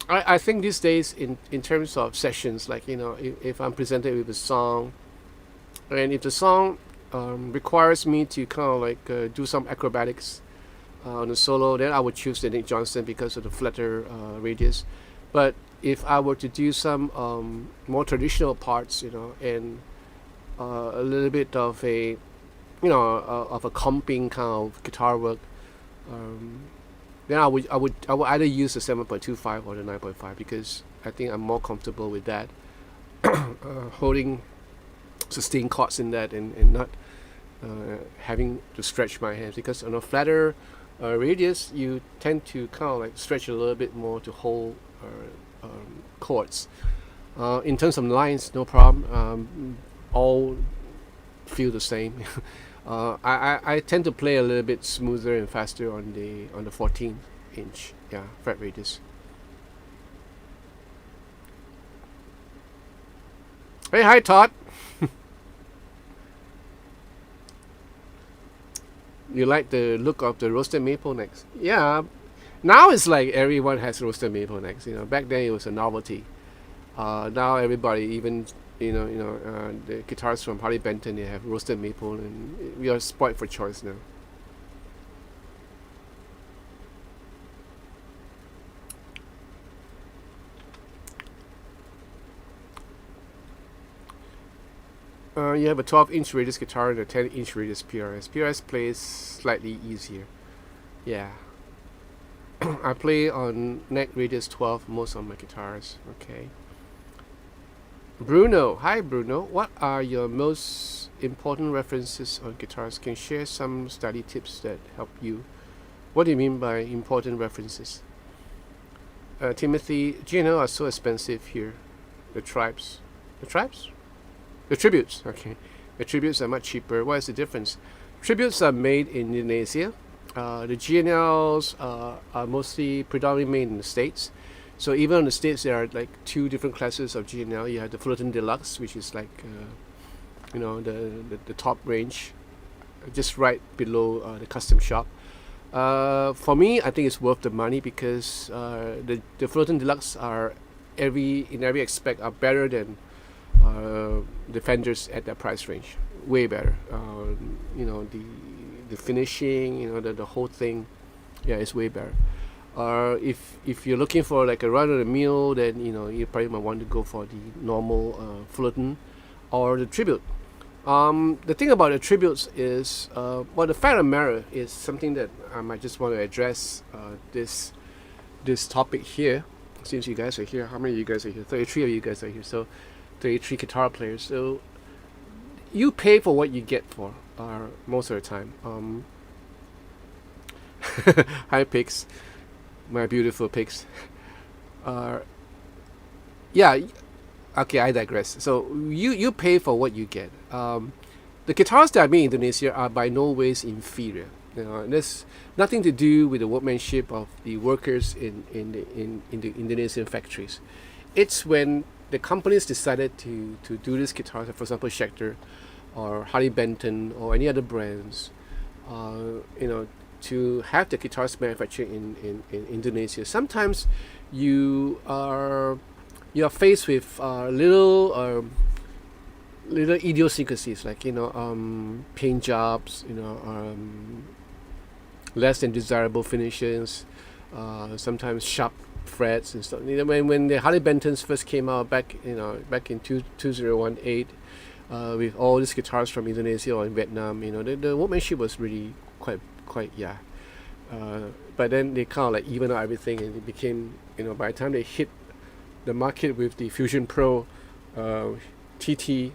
I think these days in terms of sessions, like if I'm presented with a song, and if the song requires me to kind of like do some acrobatics on the solo, then I would choose the Nick Johnston because of the flatter radius. But if I were to do some more traditional parts, and a little bit of a of a comping kind of guitar work, um, then I would either use the 7.25 or the 9.5 because I think I'm more comfortable with that, holding sustained chords in that, and not having to stretch my hands, because on a flatter radius you tend to kind of like stretch a little bit more to hold chords. In terms of lines, no problem. All feel the same. I tend to play a little bit smoother and faster on the 14-inch fret radius. Hey, hi Todd. You like the look of the roasted maple necks? Yeah. Now it's like everyone has roasted maple necks. Back then it was a novelty. Now everybody, even the guitars from Harley Benton, they have roasted maple, and we are spoiled for choice now. You have a 12-inch radius guitar and a 10-inch radius PRS. PRS plays slightly easier. Yeah. I play on neck radius 12 most of my guitars. Okay. Bruno. Hi Bruno. What are your most important references on guitars? Can you share some study tips that help you? What do you mean by important references? Timothy, GNL are so expensive here. The tribes. The tribes? The tributes. Okay. The tributes are much cheaper. What is the difference? Tributes are made in Indonesia. The GNLs are mostly predominantly made in the States. So even in the States, there are like two different classes of GNL. You have the Fullerton Deluxe, which is like the top range, just right below the custom shop. For me, I think it's worth the money because the Fullerton Deluxe are in every aspect are better than the Fenders at that price range. Way better. The finishing, the whole thing, it's way better. If you're looking for like a run of the mill, then you probably might want to go for the normal Fullerton or the Tribute. The thing about the Tributes is, the fact of the matter is something that I might just want to address this topic here, since you guys are here. How many of you guys are here? 33 of you guys are here. So 33 guitar players. So you pay for what you get for most of the time. Hi pigs, my beautiful pigs. Okay, I digress. So you pay for what you get. The guitars that I made in Indonesia are by no ways inferior. There's nothing to do with the workmanship of the workers in the Indonesian factories. It's when the companies decided to do these guitars, for example Schecter or Harley Benton or any other brands, to have the guitars manufactured in Indonesia. Sometimes you are faced with little idiosyncrasies, like paint jobs, less than desirable finishes, sometimes sharp frets and stuff. When the Harley Bentons first came out back in 2018, with all these guitars from Indonesia or in Vietnam, the workmanship was really quite but then they kind of like even out everything, and it became, by the time they hit the market with the Fusion Pro TT,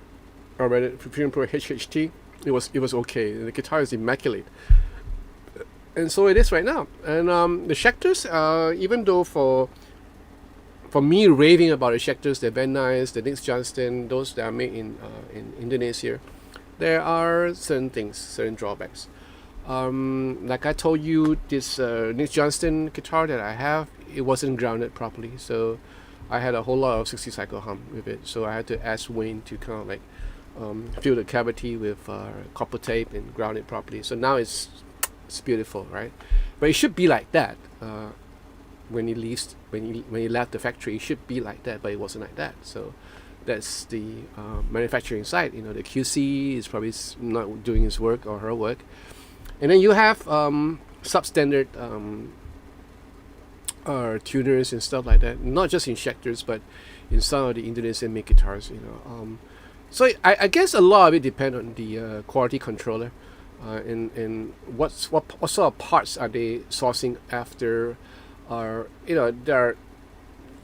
or rather Fusion Pro HHT, it was okay. The guitar is immaculate, and so it is right now. And the Schecters, even though for me raving about the Schecters, they're very nice. The Nick Johnston, those that are made in Indonesia, there are certain drawbacks. Like I told you, this Nick Johnston guitar that I have, it wasn't grounded properly, so I had a whole lot of 60 cycle hum with it. So I had to ask Wayne to kind of like fill the cavity with copper tape and ground it properly. So now it's beautiful, right? But it should be like that. when he left the factory, it should be like that, but it wasn't like that. So that's the manufacturing side. You know, the QC is probably not doing his work or her work, and then you have substandard tuners and stuff like that. Not just in Schecters, but in some of the Indonesian made guitars. You know, so I guess a lot of it depends on the quality controller, and what sort of parts are they sourcing after, or you know,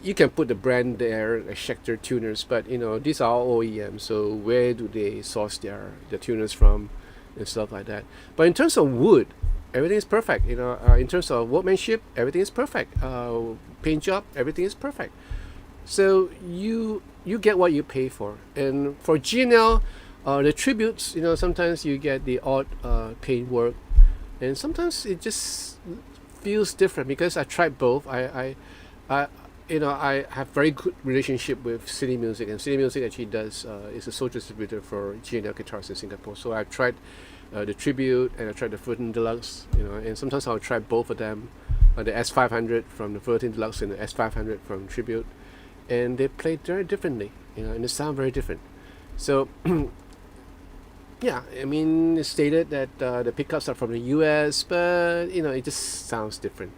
you can put the brand there, like Schecter tuners, but you know these are all OEM. So where do they source their tuners from, and stuff like that. But in terms of wood, everything is perfect. You know, in terms of workmanship, everything is perfect. Paint job, everything is perfect. So you get what you pay for. And for GNL, the tributes, you know, sometimes you get the odd paint work, and sometimes it just feels different because I tried both. I have very good relationship with City Music, and City Music actually is a sole distributor for GNL guitars in Singapore. So I've tried the Tribute and I tried the Fulton Deluxe, you know, and sometimes I'll try both of them, the S500 from the Fulton Deluxe and the S500 from Tribute, and they play very differently, you know, and they sound very different. So yeah, I mean, it's stated that the pickups are from the US, but you know, it just sounds different.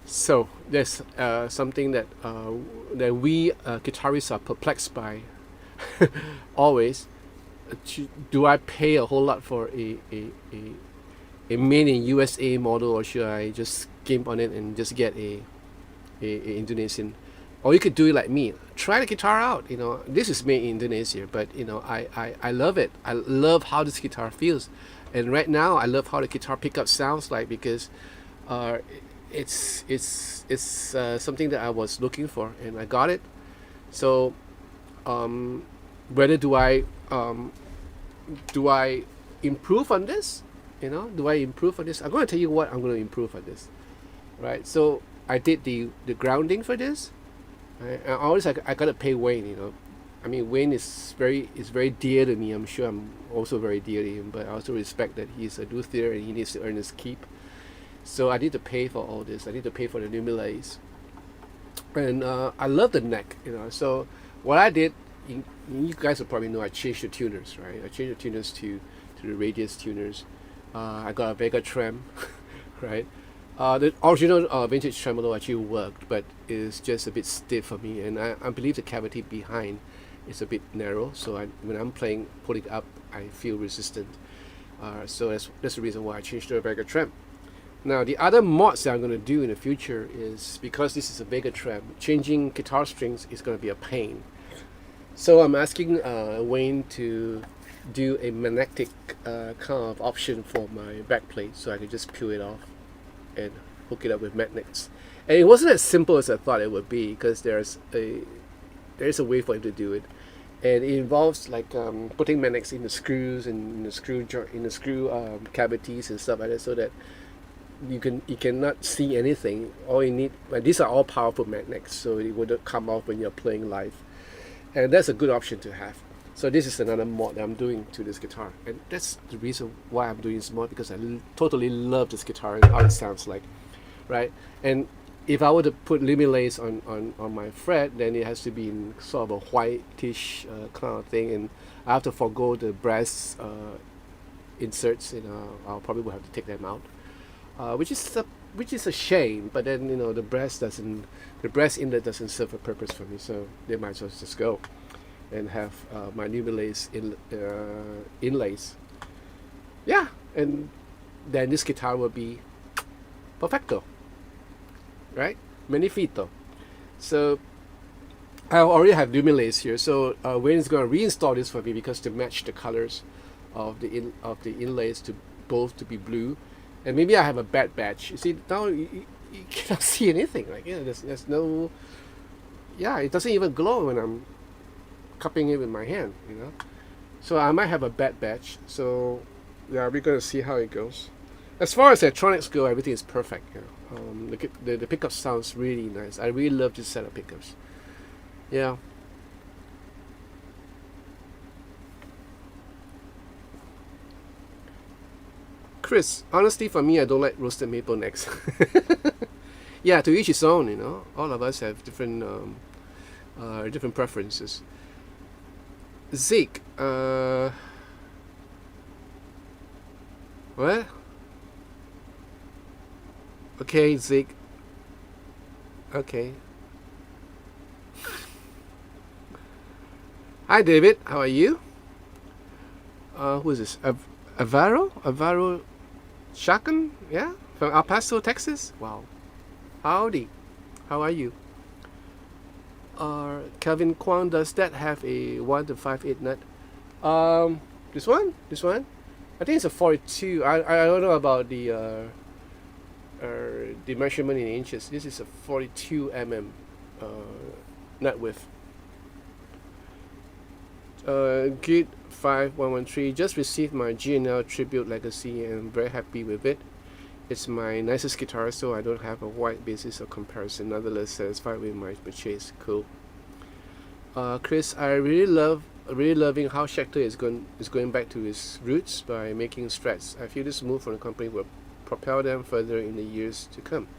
So there's something that we guitarists are perplexed by always. Do I pay a whole lot for a made in USA model, or should I just skimp on it and just get a Indonesian? Or you could do it like me. Try the guitar out. You know, this is made in Indonesia, but you know, I love it. I love how this guitar feels, and right now I love how the guitar pickup sounds like, because it's something that I was looking for, and I got it. So whether do I improve on this? You know, do I improve on this? I'm going to tell you what I'm going to improve on this, right? So I did the grounding for this. Right? And always I gotta pay Wayne. You know, I mean, Wayne is very dear to me. I'm sure I'm also very dear to him, but I also respect that he's a luthier and he needs to earn his keep. So I need to pay for all this. I need to pay for the Newbies, and I love the neck. You know, so what I did, you guys will probably know, I changed the tuners, right? I changed the tuners to the radius tuners. I got a Vega trem, right? The original vintage tremolo actually worked, but it's just a bit stiff for me, and I believe the cavity behind is a bit narrow. So when I'm putting it up, I feel resistant. So that's the reason why I changed to a Vega trem. Now the other mods that I'm going to do in the future is, because this is a Vega trem, changing guitar strings is going to be a pain. So I'm asking Wayne to do a magnetic kind of option for my backplate, so I can just peel it off and hook it up with magnets. And it wasn't as simple as I thought it would be, because there's a way for him to do it, and it involves like putting magnets in the screws and in the screw cavities and stuff like that, so that you cannot see anything. All you need, and these are all powerful magnets, so it wouldn't come off when you're playing live, and that's a good option to have. So this is another mod that I'm doing to this guitar, and that's the reason why I'm doing this mod, because I totally love this guitar and how it sounds like, right? And if I were to put limulays on my fret, then it has to be in sort of a whitish kind of thing, and I have to forego the brass inserts, and I'll probably will have to take them out, which is a shame. But then, you know, the brass inlet doesn't serve a purpose for me, so they might as well just go and have my Newbies inlays. Yeah, and then this guitar will be perfecto, right? Magnifico. So I already have Newbies here, so Wayne is going to reinstall this for me, because to match the colors of the inlays to be blue. And maybe I have a bad batch. You see, now you cannot see anything. Like, yeah, there's no, yeah, it doesn't even glow when I'm cupping it with my hand, you know. So I might have a bad batch. So yeah, we're gonna see how it goes. As far as electronics go, everything is perfect. You know? The pickup sounds really nice. I really love this set of pickups. Yeah. Chris, honestly, for me, I don't like roasted maple necks. Yeah, to each his own. You know, all of us have different different preferences. Zeke, what? Okay, Zeke. Okay. Hi, David. How are you? Who is this? Avaro Shaken? Yeah, from El Paso, Texas. Wow. Howdy. How are you? Calvin Kwong, does that have a 1 to 5/8 nut? This one? This one? I think it's a 42. I don't know about the measurement in inches. This is a 42 uh, nut width. Grid 5113 just received my GNL Tribute Legacy and I'm very happy with it. It's my nicest guitar, so I don't have a wide basis of comparison. Nonetheless, satisfied with my purchase. Cool. Chris, I really loving how Schecter is going back to his roots by making strats. I feel this move from the company will propel them further in the years to come.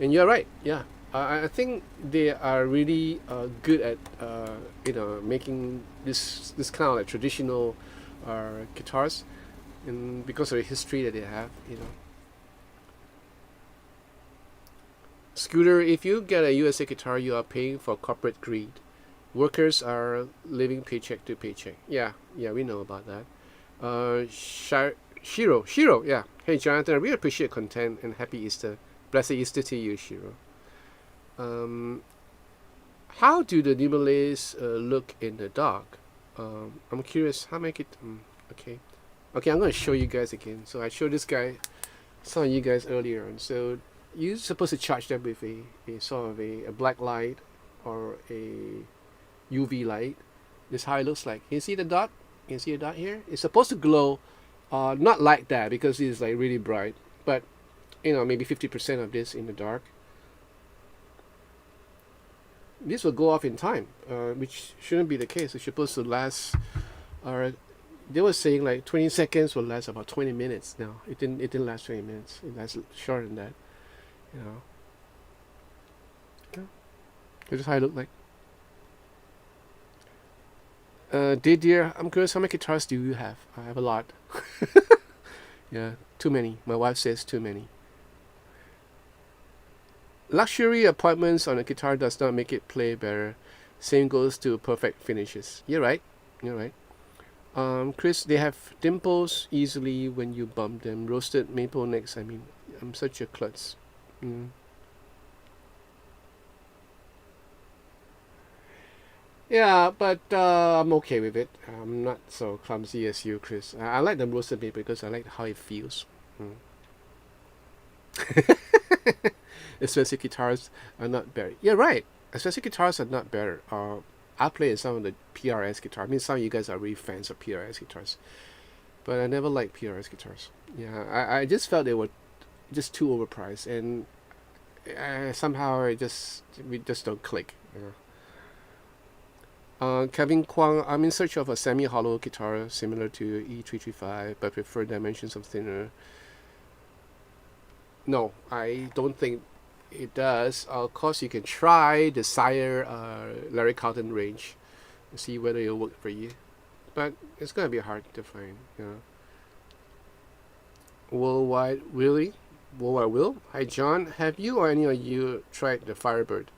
And you're right. Yeah, I think they are really good at making this kind of like traditional guitars, and because of the history that they have, Scooter, if you get a USA guitar, you are paying for corporate greed. Workers are living paycheck to paycheck. Yeah, we know about that. Shiro, yeah. Hey, Jonathan, I really appreciate content and happy Easter. Blessed Easter to you, Shiro. How do the Newbies look in the dark? I'm curious. How make it? Okay, I'm going to show you guys again. So I showed this guy, some of you guys earlier on. So you're supposed to charge them with a sort of a black light or a UV light. This is how it looks like. Can you see the dot? Can you see a dot here? It's supposed to glow, not like that because it's like really bright, but maybe 50% of this in the dark. This will go off in time, which shouldn't be the case. It's supposed to last. They were saying like 20 seconds will last about 20 minutes. No, it didn't last 20 minutes. It lasted shorter than that. This is how it looked like. Didier, I'm curious, how many guitars do you have? I have a lot. Yeah, too many. My wife says too many. Luxury appointments on a guitar does not make it play better. Same goes to perfect finishes. You're right. Chris, they have dimples easily when you bump them. Roasted maple necks. I mean, I'm such a klutz. Yeah, but I'm okay with it. I'm not so clumsy as you, Chris. I like the roasted maple because I like how it feels. Expensive guitars are not better. Yeah, right. Expensive guitars are not better. I play some of the PRS guitar. I mean, some of you guys are really fans of PRS guitars, but I never liked PRS guitars. Yeah, I just felt they were just too overpriced, and somehow we just don't click. Kevin Kwong, I'm in search of a semi-hollow guitar similar to E335, but prefer dimensions of thinner. No, I don't think it does. Of course, you can try the Sire Larry Carlton range and see whether it'll work for you, but it's gonna be hard to find. Worldwide, really? Worldwide Will? Hi, John. Have you or any of you tried the Firebird?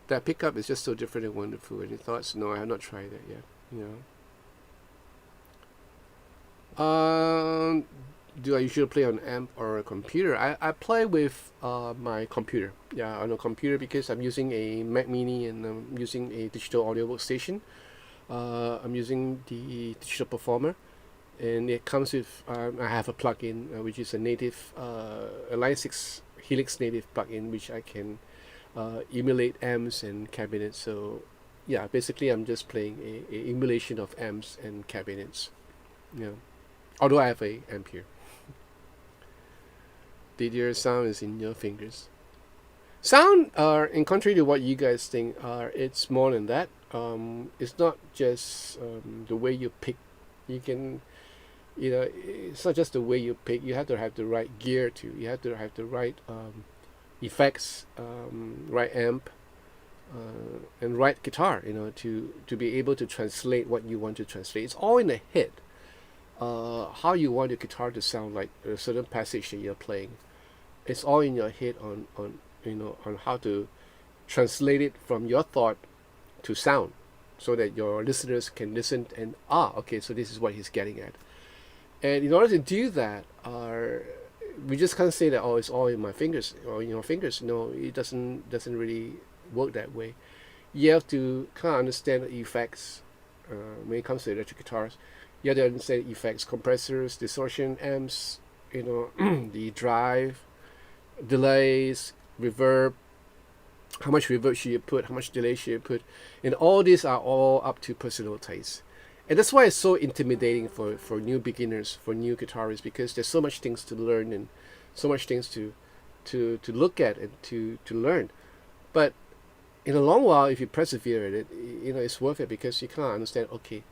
That pickup is just so different and wonderful. Any thoughts? No, I have not tried it yet. Do I usually play on amp or a computer? I play with my computer. Yeah, on a computer because I'm using a Mac Mini and I'm using a digital audio workstation. I'm using the Digital Performer, and it comes with I have a plugin which is a native a Line 6 Helix native plugin which I can emulate amps and cabinets. So yeah, basically I'm just playing a emulation of amps and cabinets. Although I have a amp here. Didier, sound is in your fingers. Sound, in contrary to what you guys think, it's more than that. It's not just the way you pick. You can, it's not just the way you pick. You have to have the right gear too. You have to have the right effects, right amp, and right guitar, to be able to translate what you want to translate. It's all in the head. How you want your guitar to sound like a certain passage that you're playing. It's all in your head on how to translate it from your thought to sound, so that your listeners can listen and okay, so this is what he's getting at. And in order to do that, we just can't say that it's all in my fingers or in your fingers. No, it doesn't really work that way. You have to kind of understand the effects when it comes to electric guitars. You have to understand effects, compressors, distortion amps, the drive, delays, reverb, how much reverb should you put, how much delay should you put, and all these are all up to personal taste. And that's why it's so intimidating for new beginners, for new guitarists, because there's so much things to learn and so much things to look at and to learn. But in the long while, if you persevere at it, it's worth it, because you can't understand, okay.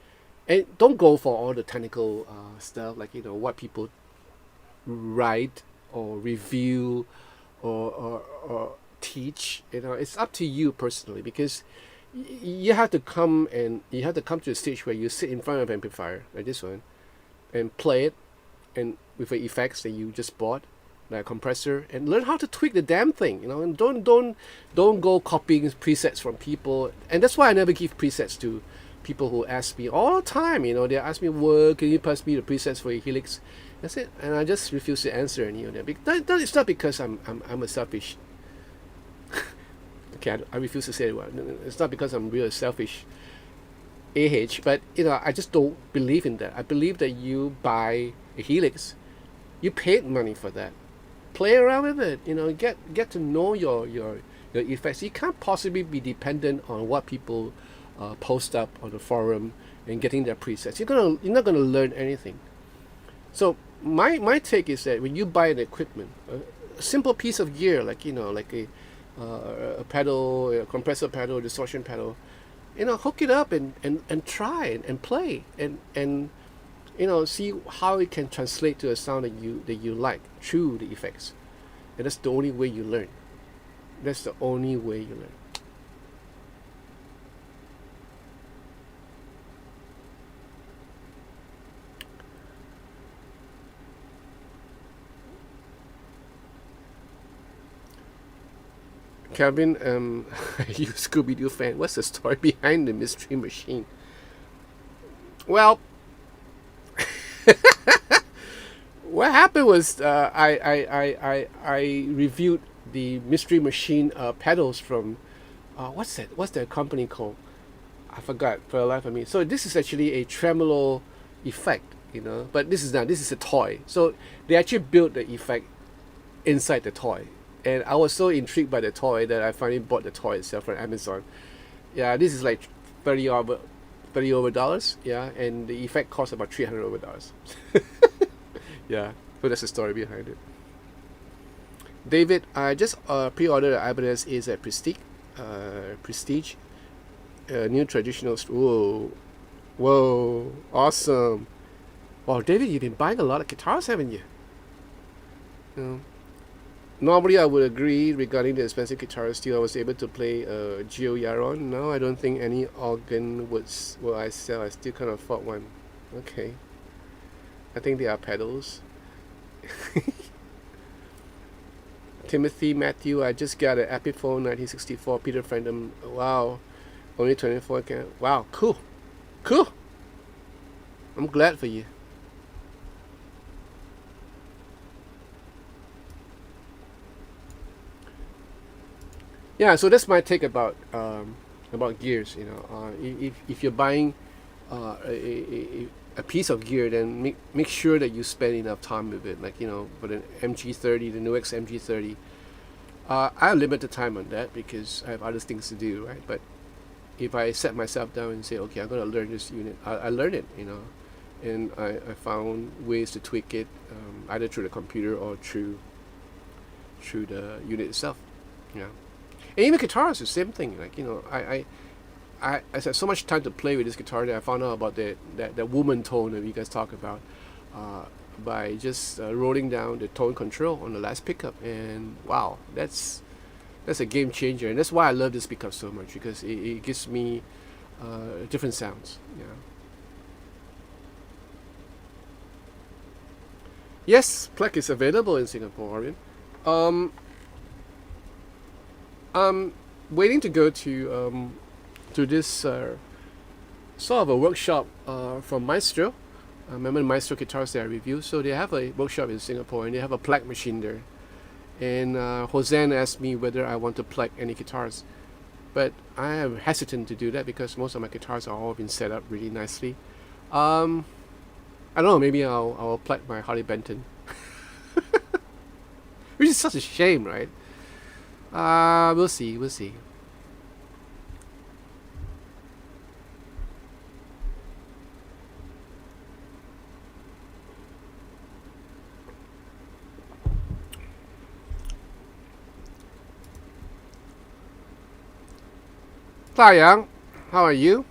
And don't go for all the technical stuff, like, what people write or review or teach. It's up to you personally, because you have to come to the stage where you sit in front of an amplifier like this one and play it, and with the effects that you just bought, like a compressor, and learn how to tweak the damn thing, and don't go copying presets from people. And that's why I never give presets to people who ask me all the time. They ask me, can you pass me the presets for your Helix? That's it, and I just refuse to answer any of them. It's not because I'm a selfish. Okay, I refuse to say it. It's not because I'm really selfish, but I just don't believe in that. I believe that you buy a Helix, you paid money for that. Play around with it. Get to know your effects. You can't possibly be dependent on what people post up on the forum and getting their presets. You're not gonna learn anything. So my take is that when you buy an equipment, a simple piece of gear like a pedal, a compressor pedal, distortion pedal, hook it up and try and play and see how it can translate to a sound that you like through the effects. And that's the only way you learn. That's the only way you learn. Calvin, you Scooby-Doo fan, what's the story behind the mystery machine? Well, what happened was I reviewed the mystery machine pedals from what's that company called? I forgot for the life of me. So this is actually a tremolo effect, but this is a toy. So they actually built the effect inside the toy. And I was so intrigued by the toy that I finally bought the toy itself from Amazon. Yeah, this is like $30 over. Yeah, and the effect costs about $300 over. Yeah, so that's the story behind it. David, I just pre-ordered the Ibanez is at Prestige. New traditional. Whoa, awesome. Wow, David, you've been buying a lot of guitars, haven't you? Normally, I would agree regarding the expensive guitar. Still, I was able to play Geo Yaron. No, I don't think any organ will I sell. I still can't afford one. Okay. I think they are pedals. Timothy Matthew, I just got an Epiphone 1964 Peter Frampton. Wow. Only 24 can. Wow, cool. I'm glad for you. Yeah, so that's my take about gears. If you're buying a piece of gear, then make sure that you spend enough time with it. Like for the MG30, the NUX MG30, I have limited time on that because I have other things to do, right? But if I set myself down and say, okay, I'm gonna learn this unit, I learn it, and I found ways to tweak it, either through the computer or through the unit itself. Yeah. And even guitars, the same thing. Like I had so much time to play with this guitar that I found out about that woman tone that you guys talk about by just rolling down the tone control on the last pickup, and wow, that's a game changer, and that's why I love this pickup so much, because it gives me different sounds. Yeah. Yes, Plek is available in Singapore. I'm waiting to go to this sort of a workshop from Maestro. I remember the Maestro guitars that I reviewed. So they have a workshop in Singapore, and they have a Plek machine there. And Hosein asked me whether I want to Plek any guitars, but I am hesitant to do that because most of my guitars are all been set up really nicely. I don't know. Maybe I'll Plek my Harley Benton, which is such a shame, right? We'll see. We'll see. Yang, how are you?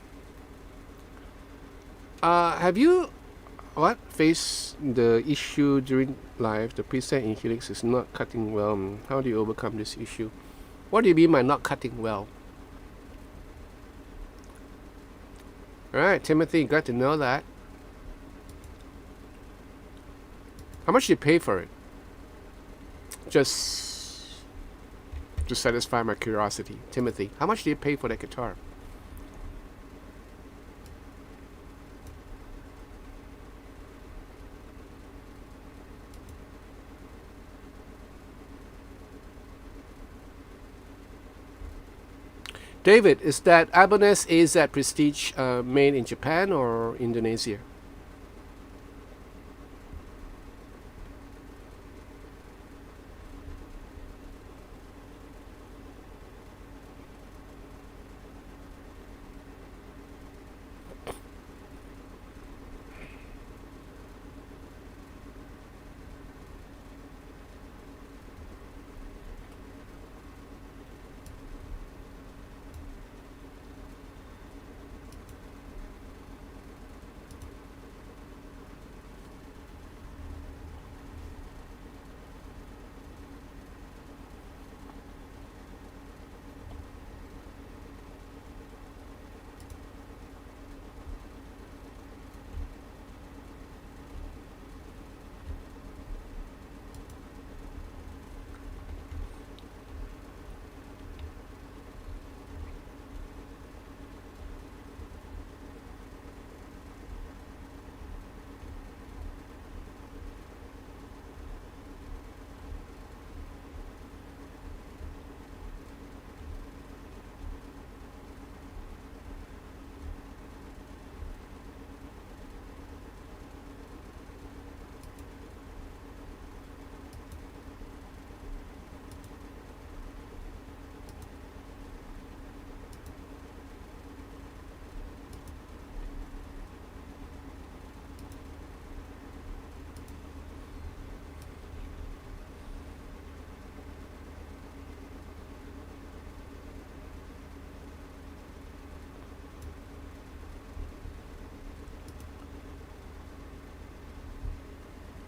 Have you faced the issue during live? The preset in Helix is not cutting well. How do you overcome this issue? What do you mean by not cutting well? Alright, Timothy, glad to know that. How much did you pay for it? Just to satisfy my curiosity. Timothy, how much did you pay for that guitar? David, is that Ibanez AZ Prestige made in Japan or Indonesia?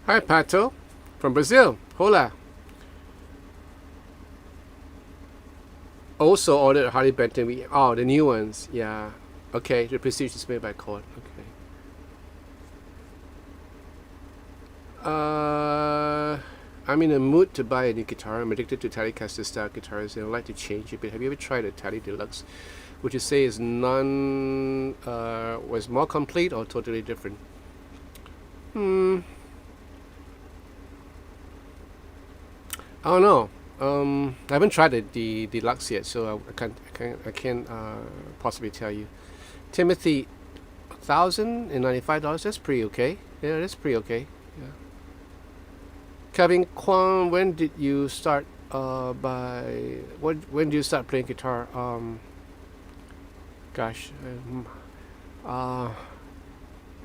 Hi, Pato, from Brazil. Hola. Also ordered Harley Benton. The new ones. Yeah. Okay, the Prestige is made by Chord. Okay. I'm in a mood to buy a new guitar. I'm addicted to Telecaster style guitars and I'd like to change a bit. Have you ever tried a Tele Deluxe? Would you say is was more complete or totally different? I don't know. I haven't tried the deluxe yet, so I can't possibly tell you. Timothy, $1,095. That's pretty okay. Yeah, that's pretty okay. Yeah. Kevin Kwang, when did you start? When did you start playing guitar?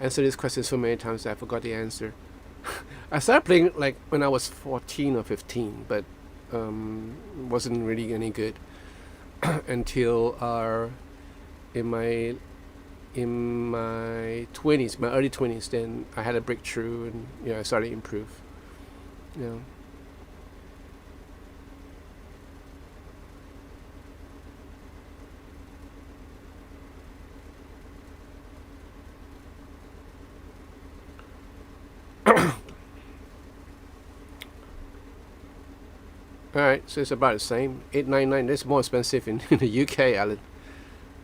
Answered this question so many times that I forgot the answer. I started playing like when I was 14 or 15, but wasn't really any good until in my in my 20s, my early 20s. Then I had a breakthrough, and I started to improve. You know. All right, so it's about the same. 899. That's more expensive in the UK, Alan.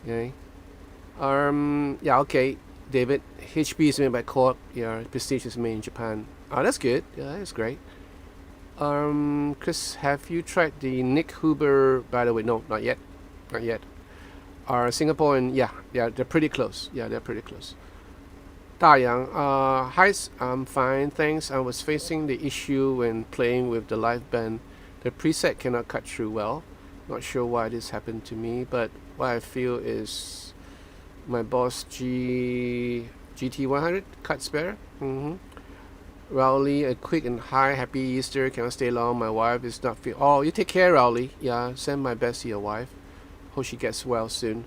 Okay. Yeah. Okay. David, HP is made by Chord. Yeah. Prestige is made in Japan. Oh, that's good. Yeah, that's great. Chris, have you tried the Nick Huber? By the way, no, not yet. Not yet. Singapore and yeah, they're pretty close. Yeah, they're pretty close. Dayang, hi, I'm fine, thanks. I was facing the issue when playing with the live band. The preset cannot cut through well. Not sure why this happened to me, but what I feel is my Boss GT100 cuts better. Rowley, a quick and high happy Easter. Cannot stay long. My wife is not feel. Oh, you take care, Rowley. Yeah, send my best to your wife. Hope she gets well soon.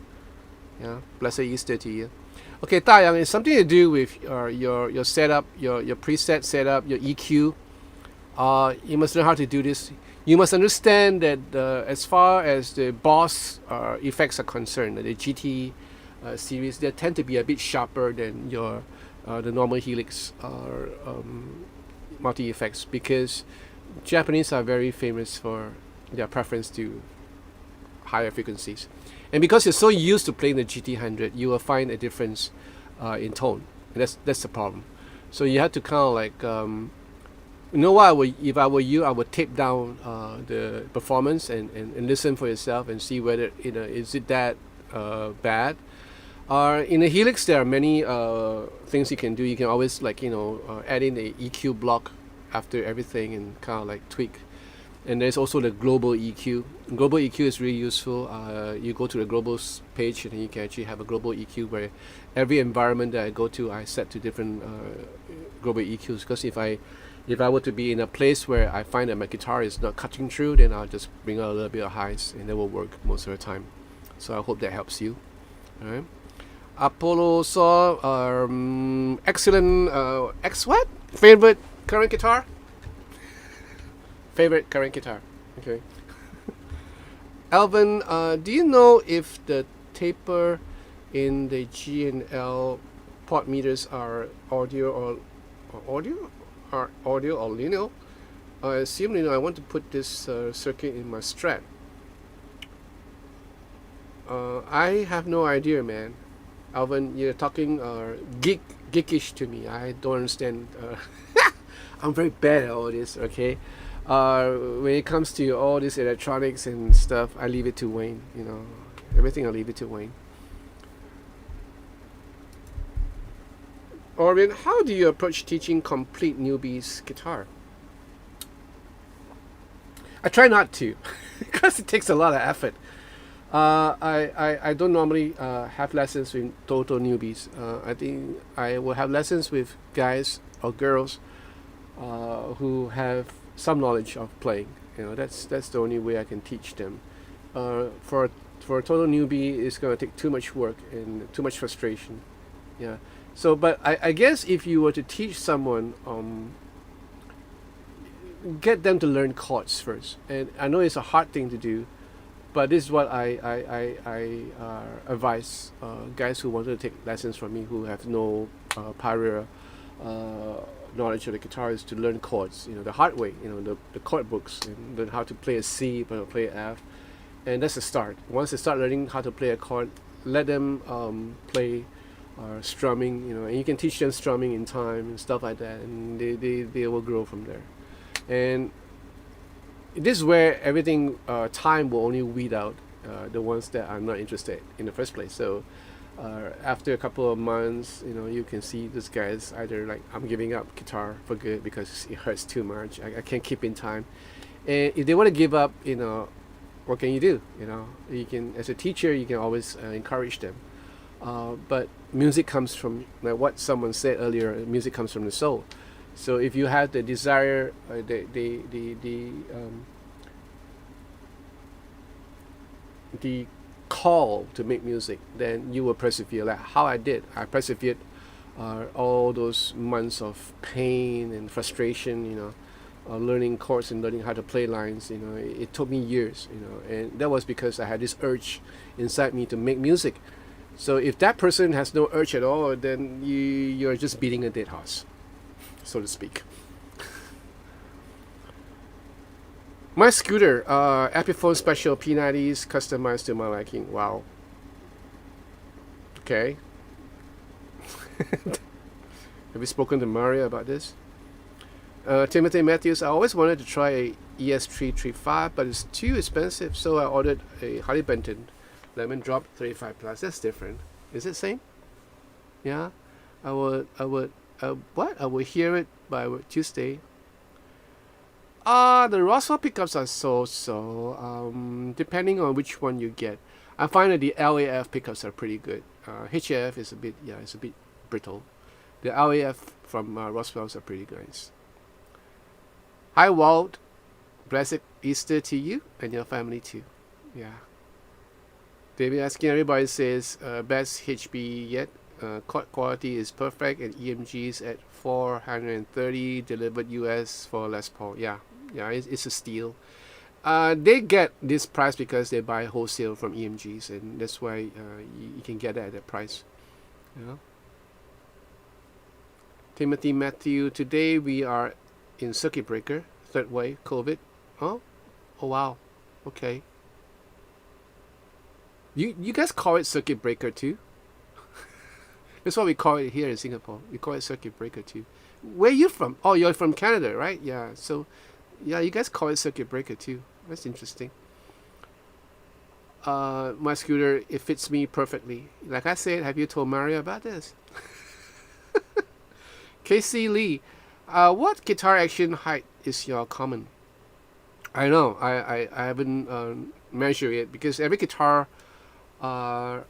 Yeah, blessed Easter to you. Okay, Taeyang, it's something to do with your setup, your preset setup, your EQ. You must learn how to do this. You must understand that as far as the Boss effects are concerned, the GT series, they tend to be a bit sharper than your the normal Helix multi effects, because Japanese are very famous for their preference to higher frequencies, and because you're so used to playing the GT100, you will find a difference in tone, and that's the problem. So you have to kind of like what, if I were you, I would tape down the performance and listen for yourself and see whether is it that bad. In the Helix, there are many things you can do. You can always add in the EQ block after everything and kind of like tweak. And there's also the global EQ. Global EQ is really useful. You go to the global page and you can actually have a global EQ where every environment that I go to, I set to different global EQs. Because if I were to be in a place where I find that my guitar is not cutting through, then I'll just bring out a little bit of highs, and that will work most of the time. So I hope that helps you. All right. Apollo saw excellent what? Favorite current guitar? Favorite current guitar. Okay. Alvin, do you know if the taper in the G and L pot meters are audio or linear? I assume I want to put this circuit in my Strat. I have no idea, man. Alvin, you're talking geekish to me. I don't understand. I'm very bad at all this, okay? When it comes to all this electronics and stuff, I leave it to Wayne. Everything I leave it to Wayne. Orion, how do you approach teaching complete newbies guitar? I try not to, because it takes a lot of effort. I don't normally have lessons with total newbies. I think I will have lessons with guys or girls who have some knowledge of playing. That's the only way I can teach them. For a total newbie, it's going to take too much work and too much frustration. Yeah. So, but I guess if you were to teach someone, get them to learn chords first. And I know it's a hard thing to do, but this is what I advise guys who want to take lessons from me who have no prior knowledge of the guitar, is to learn chords, the hard way, the chord books, and learn how to play a C, play an F, and that's the start. Once they start learning how to play a chord, let them play strumming, and you can teach them strumming in time and stuff like that, and they will grow from there. And this is where everything, time will only weed out the ones that are not interested in the first place. So after a couple of months, you can see this guy's either like, I'm giving up guitar for good because it hurts too much, I can't keep in time. And if they want to give up, what can you do? You can, as a teacher, you can always encourage them. But music comes from, like what someone said earlier, music comes from the soul. So if you have the desire, the call to make music, then you will persevere. Like how I did. I persevered all those months of pain and frustration, learning chords and learning how to play lines. It took me years, and that was because I had this urge inside me to make music. So if that person has no urge at all, then you're just beating a dead horse, so to speak. My scooter, Epiphone Special P90s, customized to my liking. Wow. Okay. Have you spoken to Maria about this? Timothy Matthews, I always wanted to try a ES335, but it's too expensive, so I ordered a Harley Benton Lemon Drop 35 Plus. That's different. Is it same? Yeah. I would hear it by Tuesday. The Roswell pickups are so. Depending on which one you get. I find that the LAF pickups are pretty good. HF is a bit brittle. The LAF from Roswell's are pretty nice. Hi Walt, blessed Easter to you and your family too. Yeah. David asking, everybody says best HB yet. Chord quality is perfect and EMGs at 430 delivered US for Les Paul. Yeah, it's a steal. They get this price because they buy wholesale from EMGs, and that's why you can get it at that price. Yeah. Timothy Matthew, today we are in circuit breaker, third wave, COVID. Oh wow, okay. You guys call it circuit breaker too? That's what we call it here in Singapore. We call it circuit breaker too. Where are you from? Oh, you're from Canada, right? Yeah. So, yeah, you guys call it circuit breaker too. That's interesting. My scooter, it fits me perfectly. Like I said, have you told Maria about this? KC Lee, what guitar action height is your common? I know, I haven't measured it because every guitar that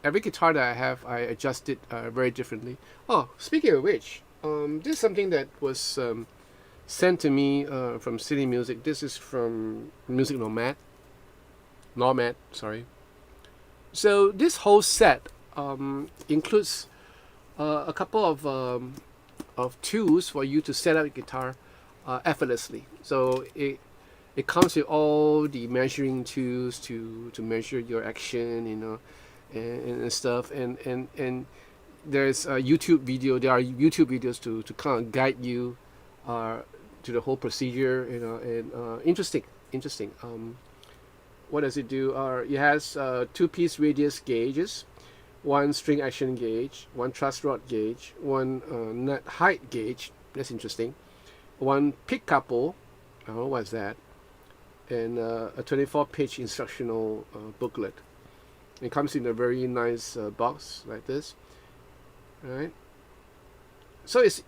I have, I adjust it very differently. Oh, speaking of which, this is something that was sent to me from City Music. This is from Music Nomad. Sorry. So this whole set includes a couple of tools for you to set up a guitar effortlessly. So it comes with all the measuring tools to measure your action, and stuff, and there's a YouTube video. There are YouTube videos to kind of guide you to the whole procedure, and interesting. What does it do? It has 2-piece radius gauges, 1 string action gauge, 1 truss rod gauge, 1 nut height gauge. That's interesting. 1 pick couple. I don't know what's that. And a 24-page instructional booklet. It comes in a very nice box like this, right? So it's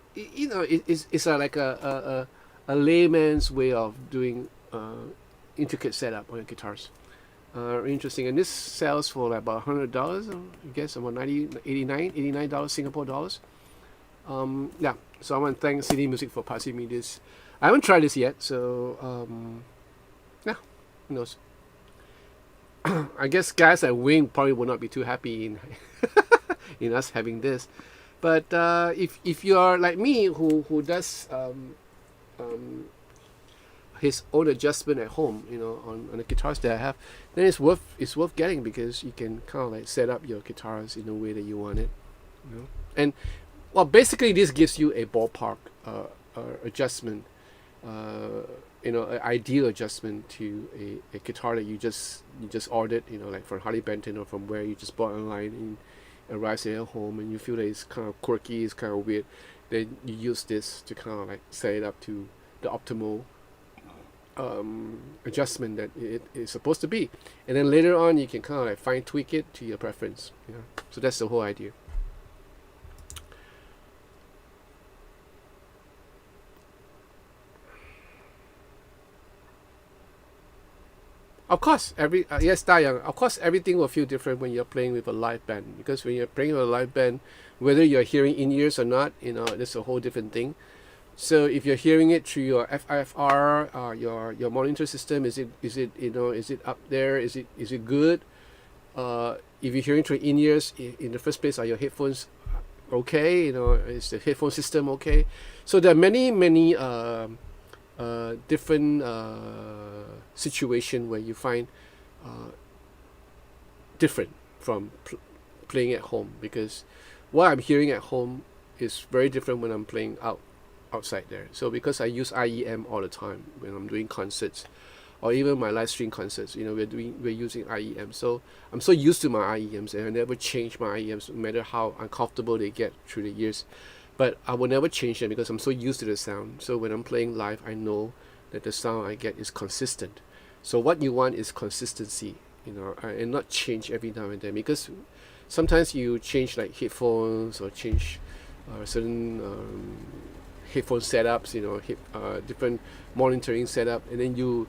like a layman's way of doing intricate setup on your guitars. Interesting, and this sells for like about $100. I guess about $89 Singapore dollars. Yeah. So I want to thank City Music for passing me this. I haven't tried this yet, so yeah, who knows. I guess guys at Wing probably will not be too happy in us having this, but if you are like me who does his own adjustment at home, on the guitars that I have, then it's worth getting because you can kind of like set up your guitars in the way that you want it, and well, basically this gives you a ballpark adjustment, an ideal adjustment to a guitar that you just ordered, like from Harley Benton or from where you just bought online and arrives at your home and you feel that it's kind of quirky, it's kind of weird. Then you use this to kind of like set it up to the optimal adjustment that it is supposed to be, and then later on you can kind of like fine tweak it to your preference. So that's the whole idea. Of course, yes, Dayang. Of course, everything will feel different when you're playing with a live band, because when you're playing with a live band, whether you're hearing in ears or not, that's a whole different thing. So if you're hearing it through your FIFR, your monitor system, is it up there? Is it good? If you're hearing through in-ears, in the first place, are your headphones okay? Is the headphone system okay? So there are many different situation where you find different from playing at home, because what I'm hearing at home is very different when I'm playing outside there. So because I use IEM all the time when I'm doing concerts, or even my live stream concerts, we're using IEM. So I'm so used to my IEMs, and I never change my IEMs, no matter how uncomfortable they get through the years. But I will never change them because I'm so used to the sound. So when I'm playing live, I know that the sound I get is consistent. So what you want is consistency, and not change every now and then, because sometimes you change like headphones or change certain headphone setups, different monitoring setup, and then you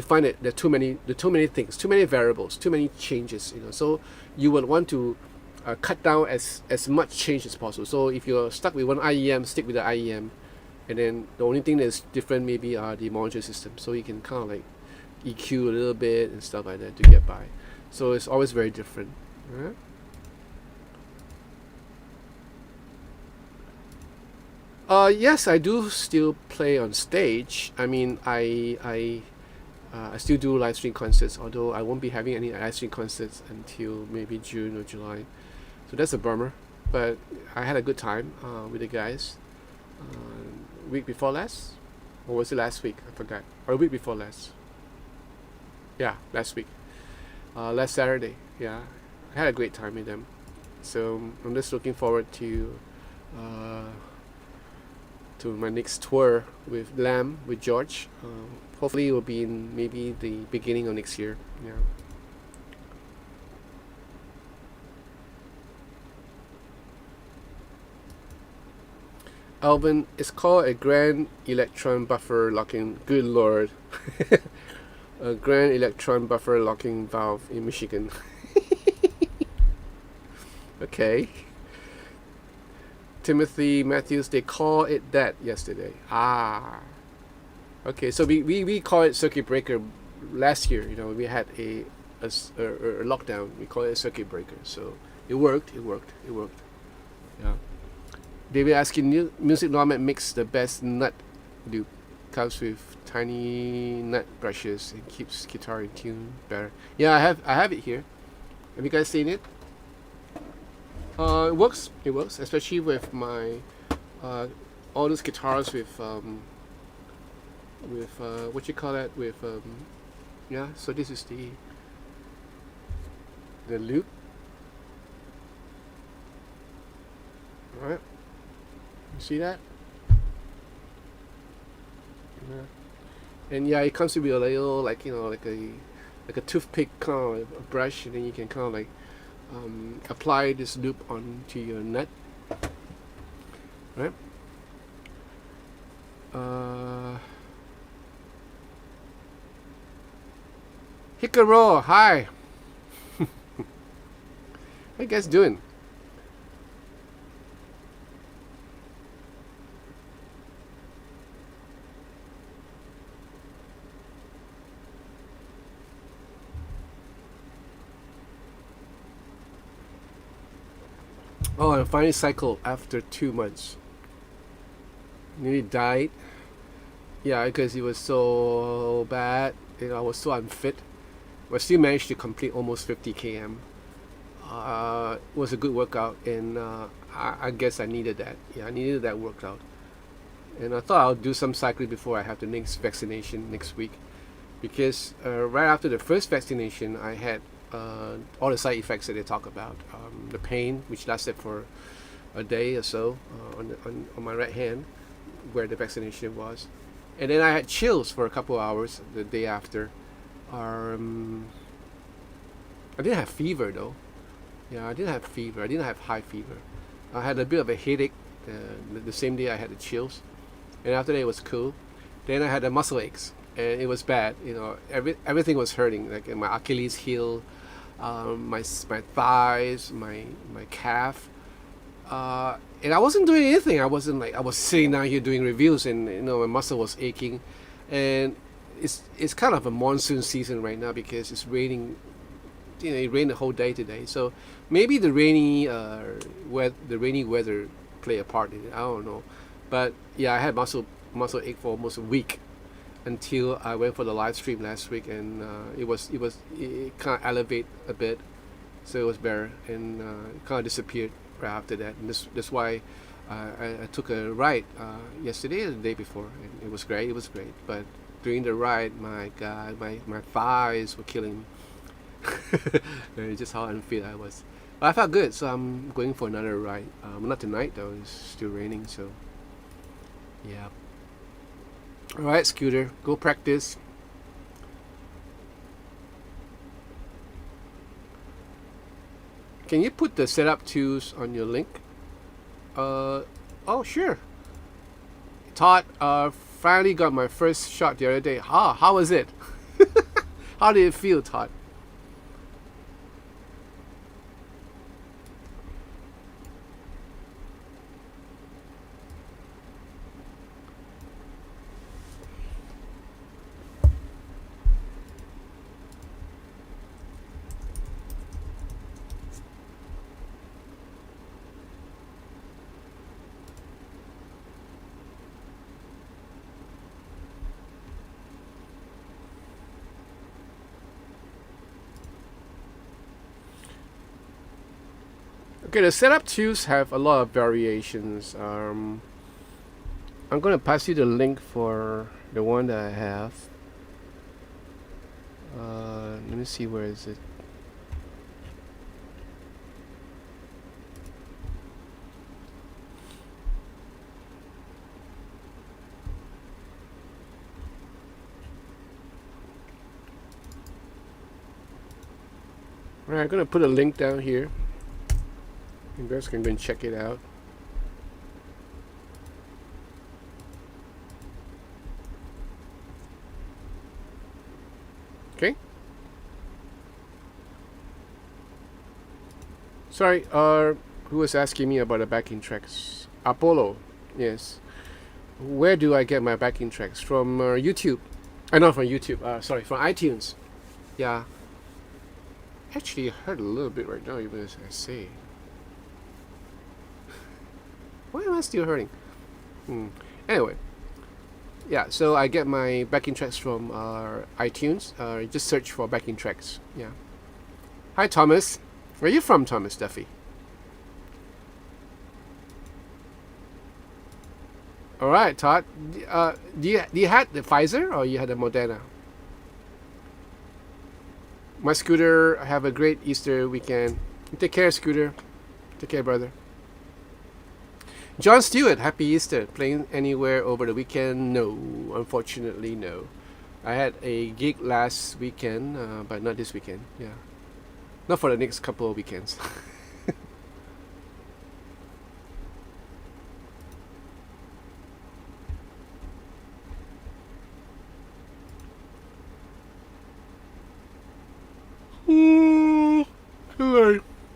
find that there are too many things, too many variables, too many changes, so you will want to cut down as much change as possible. So if you're stuck with one IEM, stick with the IEM, and then the only thing that's different maybe are the monitor system, so you can kind of like EQ a little bit and stuff like that to get by. So it's always very different. Yes, I do still play on stage. I mean, I still do live stream concerts, although I won't be having any live stream concerts until maybe June or July. So that's a bummer. But I had a good time with the guys. Week before last? Or was it last week? I forgot. Or a week before last. Yeah, last week. Last Saturday. Yeah, I had a great time with them. So I'm just looking forward to my next tour with Lamb, with George. Hopefully it will be in maybe the beginning of next year. Yeah. Alvin, it's called a grand electron buffer locking. Good lord. A grand electron buffer locking valve in Michigan. Okay. Timothy Matthews, they call it that yesterday. Okay, so we call it circuit breaker last year. We had a lockdown. We call it a circuit breaker. So it worked. Yeah. David asking, music Nomad makes the best nut loop. Comes with tiny nut brushes and keeps guitar in tune better. Yeah, I have it here. Have you guys seen it? It works, especially with my all those guitars with what you call that, with yeah. So this is the loop. All right, you see that? Yeah. And yeah, it comes with a little like a toothpick kind of brush, and then you can kind of like apply this loop onto your nut, right? Hikaro, hi. How you guys doing? Oh, I finally cycled after 2 months. Nearly died. Yeah, because it was so bad. I was so unfit. But still managed to complete almost 50 km. It was a good workout, and I guess I needed that. Yeah, I needed that workout. And I thought I'll do some cycling before I have the next vaccination next week. Because right after the first vaccination, I had all the side effects that they talk about. The pain, which lasted for a day or so on my right hand, where the vaccination was. And then I had chills for a couple of hours the day after. I didn't have fever though. Yeah, I didn't have fever. I didn't have high fever. I had a bit of a headache the same day I had the chills. And after that it was cool. Then I had the muscle aches. And it was bad. Everything was hurting. Like my Achilles heel, my thighs, my calf. And I wasn't doing anything. I was sitting down here doing reviews, and my muscle was aching. And it's kind of a monsoon season right now because it's raining it rained the whole day today. So maybe the rainy weather play a part in it. I don't know, but yeah, I had muscle ache for almost a week until I went for the live stream last week, and it kind of elevate a bit, so it was better, and it kind of disappeared right after that. And that's why I took a ride yesterday or the day before, and it was great. It was great, but during the ride, my God, my thighs were killing me. Just how unfit I was. But I felt good, so I'm going for another ride. Not tonight though; it's still raining, so yeah. All right, Scooter, go practice. Can you put the setup tools on your link? Oh, sure. Todd, finally got my first shot the other day. How was it? How did it feel, Todd? Okay, the setup tools have a lot of variations. I'm gonna pass you the link for the one that I have. Let me see, where is it? Alright, I'm gonna put a link down here. You guys can go and check it out. Okay. Sorry, who was asking me about the backing tracks? Apollo, yes. Where do I get my backing tracks? From YouTube. Not from YouTube. Sorry, from iTunes. Yeah. Actually, I heard a little bit right now, even as I say. Why am I still hurting? Anyway, yeah. So I get my backing tracks from iTunes. Just search for backing tracks. Yeah. Hi, Thomas. Where are you from, Thomas Duffy? All right, Todd. Do you had the Pfizer or you had the Moderna? My Scooter, have a great Easter weekend. Take care, Scooter. Take care, brother. John Stewart, happy Easter. Playing anywhere over the weekend? No, unfortunately, no. I had a gig last weekend, but not this weekend. Yeah, not for the next couple of weekends.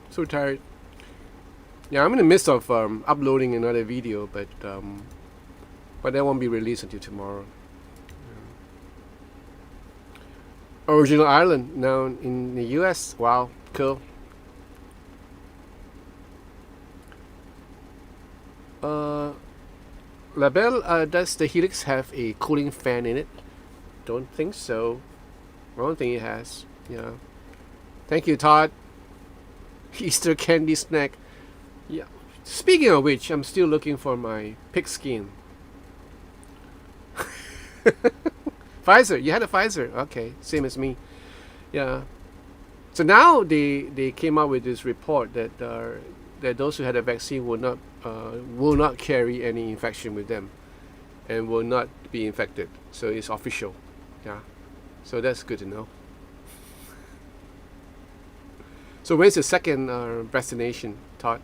So tired. Yeah, I'm in the midst of uploading another video, but that won't be released until tomorrow. Original Island now in the US. Wow, cool. Labelle, does the Helix have a cooling fan in it? Don't think so. I don't think it has. Yeah. Thank you, Todd. Easter candy snack. Yeah. Speaking of which, I'm still looking for my pigskin. Pfizer. You had a Pfizer. Okay, same as me. Yeah. So now they came out with this report that that those who had a vaccine will not carry any infection with them, and will not be infected. So it's official. Yeah. So that's good to know. So when's the second vaccination, Todd?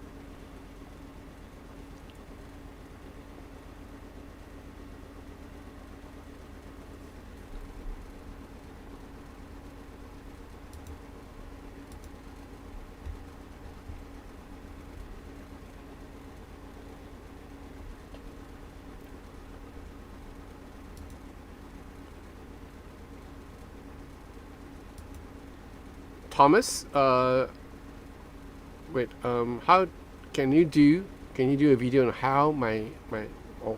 Thomas, wait, how can you do a video on how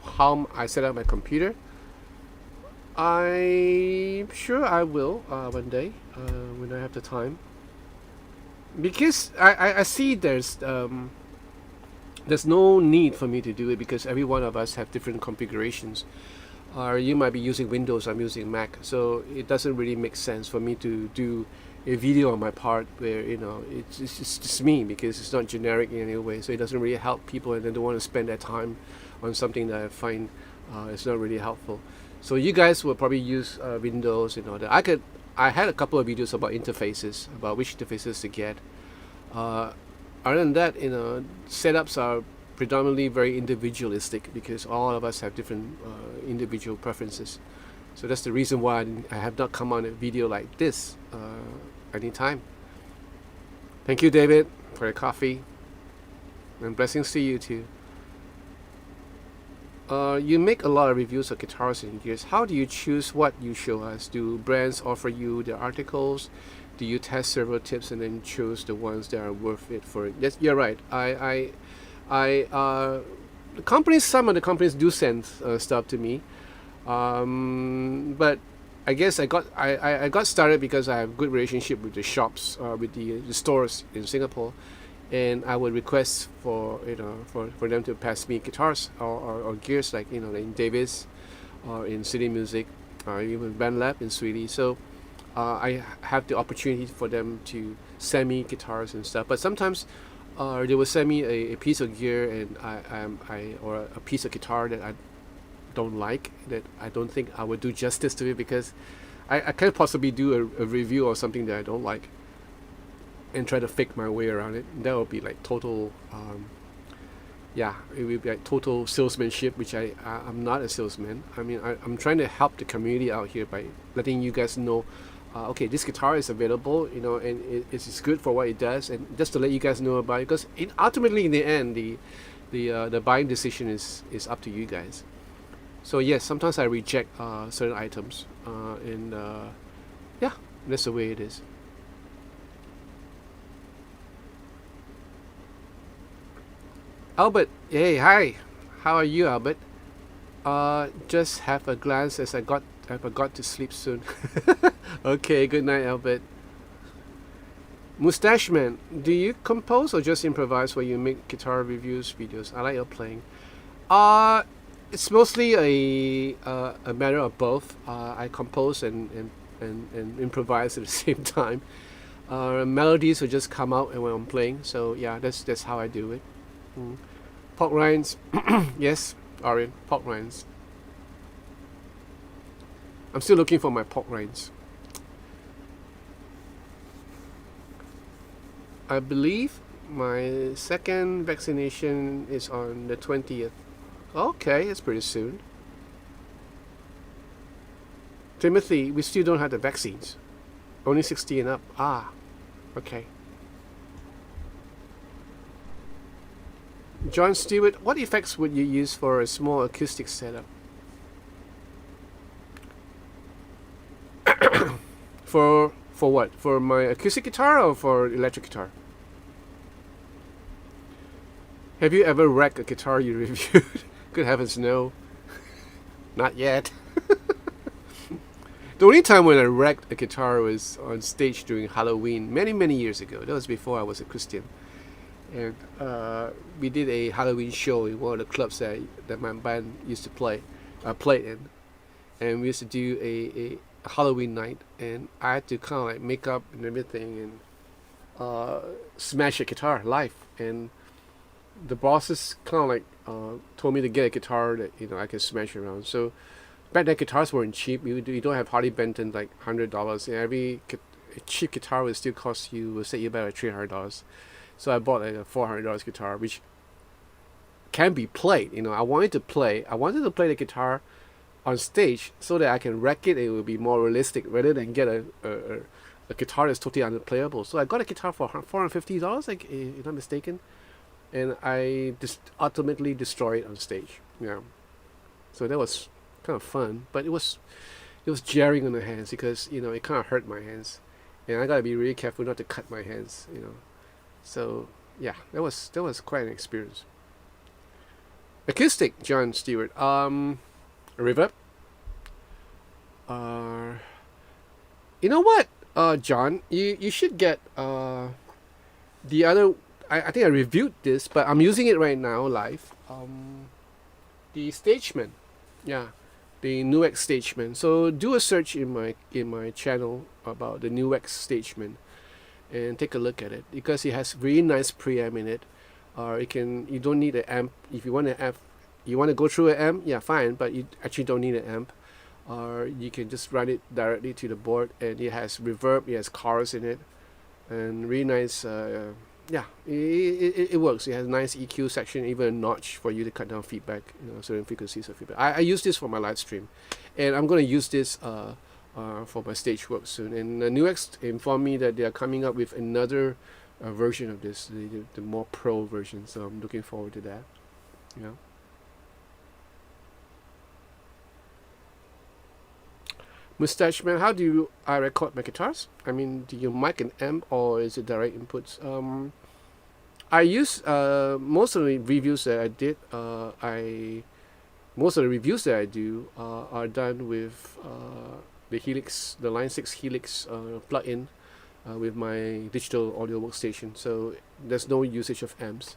how I set up my computer? I'm sure I will one day when I have the time, because I see there's no need for me to do it, because every one of us have different configurations. Or you might be using Windows, I'm using Mac, so it doesn't really make sense for me to do a video on my part where it's just me, because it's not generic in any way, so it doesn't really help people, and they don't want to spend their time on something that I find is not really helpful. So you guys will probably use Windows and all that. I had a couple of videos about interfaces, about which interfaces to get. Other than that, setups are predominantly very individualistic, because all of us have different individual preferences. So that's the reason why I have not come on a video like this anytime. Thank you, David, for your coffee, and blessings to you too. You make a lot of reviews of guitars and gears. How do you choose what you show us? Do brands offer you their articles? Do you test several tips and then choose the ones that are worth it for it? Yes, you're right. Some of the companies do send stuff to me, but I guess I got started because I have a good relationship with the shops, with the stores in Singapore, and I would request for them to pass me guitars or gears, like in Davis or in City Music, or even Band Lab in Sweetie. So I have the opportunity for them to send me guitars and stuff. But sometimes they will send me a piece of gear, and or a piece of guitar that I don't like, that I don't think I would do justice to it, because I can't possibly do a review or something that I don't like and try to fake my way around it. That would be like total it would be like total salesmanship, which I'm not a salesman. I mean, I'm trying to help the community out here by letting you guys know, okay, this guitar is available, and it's good for what it does, and just to let you guys know about it, because ultimately in the end, the buying decision is up to you guys. So yes, sometimes I reject certain items, and that's the way it is. Albert, hey, hi, how are you, Albert? Just have a glance as I forgot to sleep soon. Okay, good night, Albert. Mustache Man, do you compose or just improvise when you make guitar reviews videos? I like your playing. It's mostly a matter of both. I compose and improvise at the same time. Melodies will just come out when I'm playing. So yeah, that's how I do it. Pork rinds, yes, Orion, pork rinds. I'm still looking for my pork rinds. I believe my second vaccination is on the 20th. Okay, it's pretty soon. Timothy, we still don't have the vaccines. Only 60 and up. Ah, okay. John Stewart, what effects would you use for a small acoustic setup? For what? For my acoustic guitar or for electric guitar? Have you ever wrecked a guitar you reviewed? Good heavens, no. Not yet. The only time when I wrecked a guitar was on stage during Halloween many years ago. That was before I was a Christian. And we did a Halloween show in one of the clubs that my band used to played in, and we used to do a Halloween night, and I had to kind of like make up and everything and smash a guitar live, and the bosses kind of like told me to get a guitar that I can smash around. So back then guitars weren't cheap. You don't have Harley Benton like $100, and every cheap guitar will still cost you, will set you about like $300. So I bought like a $400 guitar, which can be played. I wanted to play the guitar on stage so that I can wreck it. It will be more realistic rather than get a guitar that's totally unplayable. So I got a guitar for $450, like, if I'm not mistaken, and I ultimately destroyed it on stage. Yeah, so that was kind of fun, but it was jarring on the hands because it kind of hurt my hands. and I gotta be really careful not to cut my hands, you know. So yeah, that was quite an experience. Acoustic, John Stewart. Reverb. You know what, John, you should get the other. I think I reviewed this, but I'm using it right now live. The Stageman, yeah, the Nuex Stageman. So do a search in my channel about the Nuex Stageman, and take a look at it because it has really nice preamp in it. You don't need an amp if you want an amp. You want to go through an amp, yeah, fine, but you actually don't need an amp. Or you can just run it directly to the board, and it has reverb, it has chorus in it, and really nice. Yeah, it works. It has a nice EQ section, even a notch for you to cut down feedback, certain frequencies of feedback. I use this for my live stream, and I'm going to use this for my stage work soon. And Nuex informed me that they are coming up with another version of this, the more pro version. So I'm looking forward to that. Yeah. Mustache Man, how do I record my guitars? I mean, do you mic an amp or is it direct inputs? I use most of the reviews that I did. Most of the reviews that I do are done with the Helix, the Line 6 Helix plug-in with my digital audio workstation. So there's no usage of amps,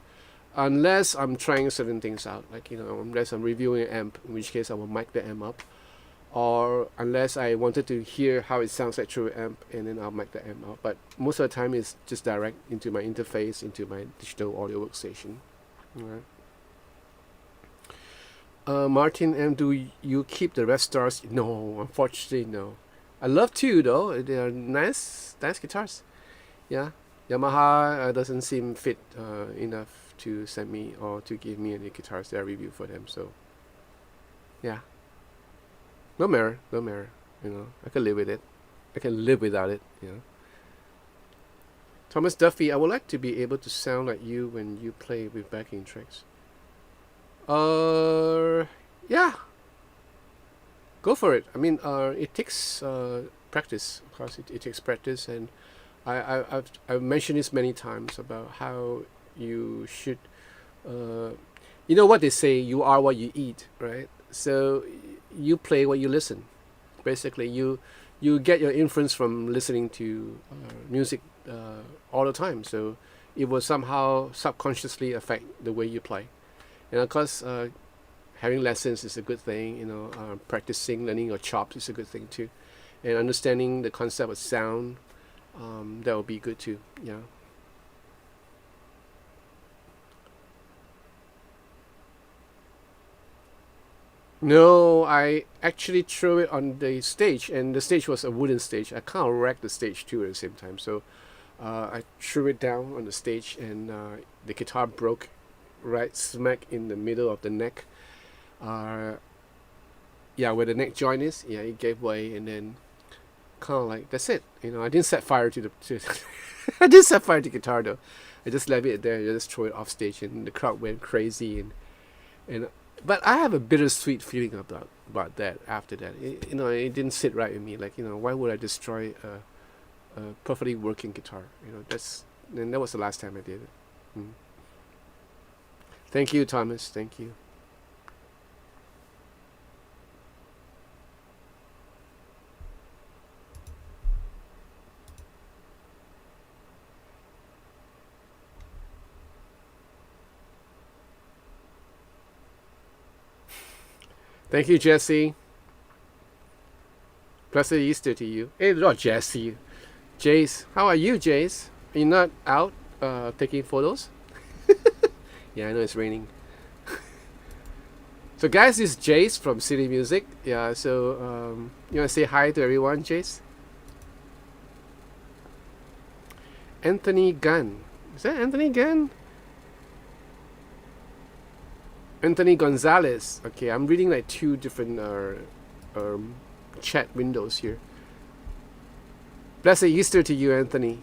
unless I'm trying certain things out. Like unless I'm reviewing an amp, in which case I will mic the amp up. Or unless I wanted to hear how it sounds like through an amp, and then I'll mic the amp out. But most of the time it's just direct into my interface, into my digital audio workstation. Alright. Martin M, do you keep the Red Stars? No, unfortunately no. I love to though. They are nice guitars. Yeah, Yamaha doesn't seem fit enough to send me or to give me any guitars that I review for them. So yeah. No matter. I can live with it. I can live without it, Thomas Duffy, I would like to be able to sound like you when you play with backing tracks. Yeah. Go for it. I mean, it takes practice. Of course, it takes practice, and I've mentioned this many times about how you should. You know what they say: you are what you eat, right? So you play what you listen. Basically, you get your influence from listening to music all the time. So it will somehow subconsciously affect the way you play. And of course, having lessons is a good thing. Practicing, learning your chops is a good thing too, and understanding the concept of sound, that will be good too. Yeah. No, I actually threw it on the stage, and the stage was a wooden stage. I kind of wrecked the stage too at the same time. So I threw it down on the stage, and the guitar broke right smack in the middle of the neck. Yeah, where the neck joint is. Yeah, it gave way, and then kind of like that's it. I didn't set fire to I didn't set fire to the guitar though. I just left it there. I just threw it off stage, and the crowd went crazy, and but I have a bittersweet feeling about that after that. It didn't sit right with me. Like, why would I destroy a perfectly working guitar? And that was the last time I did it. Thank you, Thomas. Thank you. Thank you, Jesse. Blessed Easter to you. Hey, not Jesse. Jace. How are you, Jace? Are you not out taking photos? Yeah, I know it's raining. So, guys, this is Jace from City Music. Yeah, so you want to say hi to everyone, Jace? Anthony Gunn. Is that Anthony Gunn? Anthony Gonzalez. Okay, I'm reading like two different chat windows here. Blessed Easter to you, Anthony.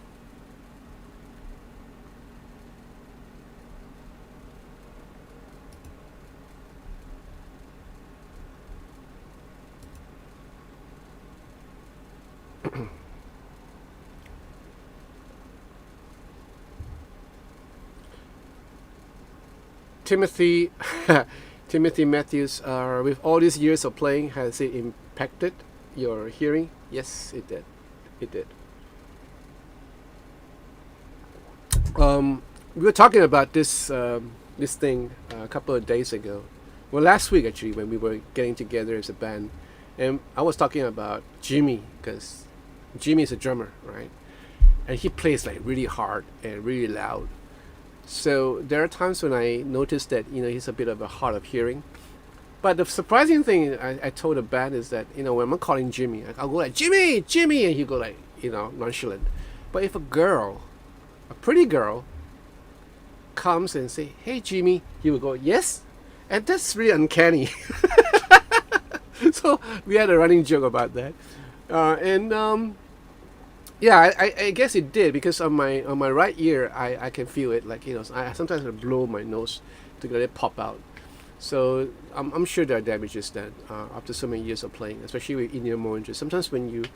Timothy Timothy Matthews, with all these years of playing, has it impacted your hearing? Yes, it did. It did. We were talking about this thing a couple of days ago. Well, last week actually, when we were getting together as a band, and I was talking about Jimmy, because Jimmy is a drummer, right? And he plays like really hard and really loud. So there are times when I notice that he's a bit of a hard of hearing. But the surprising thing I told the band is that when I'm calling Jimmy, I'll go like Jimmy, Jimmy, and he go like nonchalant. But if a pretty girl, comes and say, "Hey Jimmy," he will go, "Yes," and that's really uncanny. So we had a running joke about that, yeah, I guess it did, because on my right ear I can feel it, like I sometimes blow my nose to let it pop out. So I'm sure there are damages that after so many years of playing, especially with in-ear monitors. Sometimes when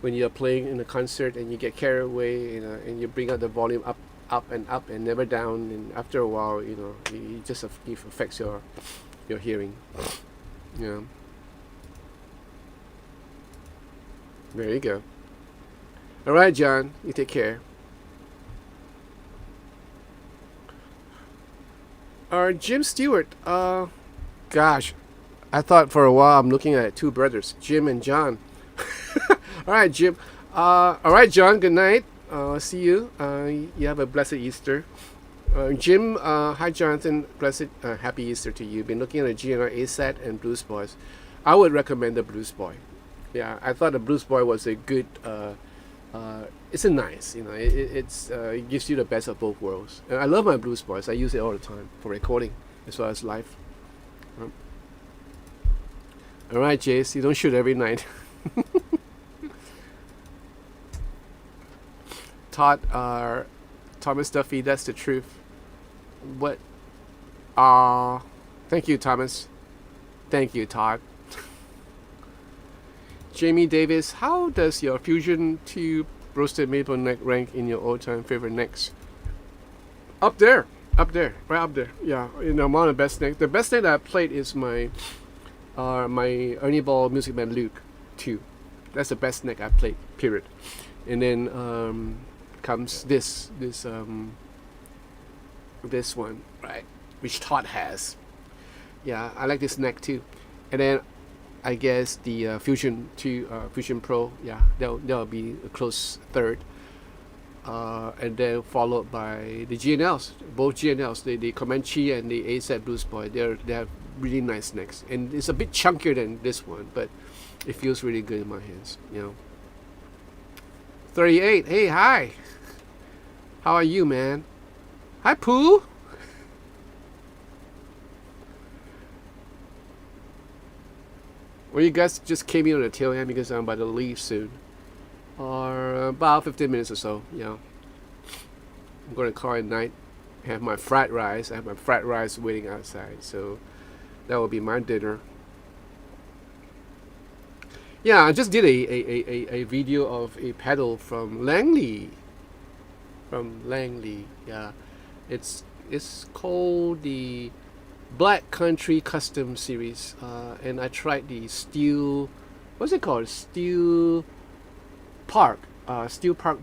you're playing in a concert and you get carried away, and you bring out the volume up and never down, and after a while, it just it affects your hearing. Yeah. There you go. All right, John, you take care. Jim Stewart. Gosh, I thought for a while I'm looking at two brothers, Jim and John. All right, Jim. All right, John. Good night. See you. You have a blessed Easter. Jim. Hi, Jonathan. Blessed, happy Easter to you. Been looking at the GNR ASAT and Blues Boys. I would recommend the Blues Boy. Yeah, I thought the Blues Boy was a good. It's a nice, it gives you the best of both worlds. And I love my Blues Boys. I use it all the time for recording as well as live. All right, Jace, you don't shoot every night. Todd, Thomas Duffy, that's the truth. What? Thank you, Thomas. Thank you, Todd. Jamie Davis, how does your Fusion 2 roasted maple neck rank in your all-time favorite necks? Up there, right up there. Yeah, among the best neck. The best neck that I played is my Ernie Ball Music Man Luke 2. That's the best neck I played. Period. And then comes this one, right, which Todd has. Yeah, I like this neck too. And then I guess the Fusion 2, Fusion Pro, yeah, that'll be a close third. And then followed by the GNLs, both GNLs, the Comanche and the ASAT Blues Boy. They have really nice necks, and it's a bit chunkier than this one, but it feels really good in my hands. 38. Hey, hi. How are you, man? Hi, Pooh. Well, you guys just came in on the tail end because I'm about to leave soon. Or about 15 minutes or so, I'm going to call it night. Have my fried rice. I have my fried rice waiting outside. So that will be my dinner. Yeah, I just did a video of a pedal from Langley. Yeah. It's called the Black Country Custom Series, and I tried the Steel, what's it called? Steel Park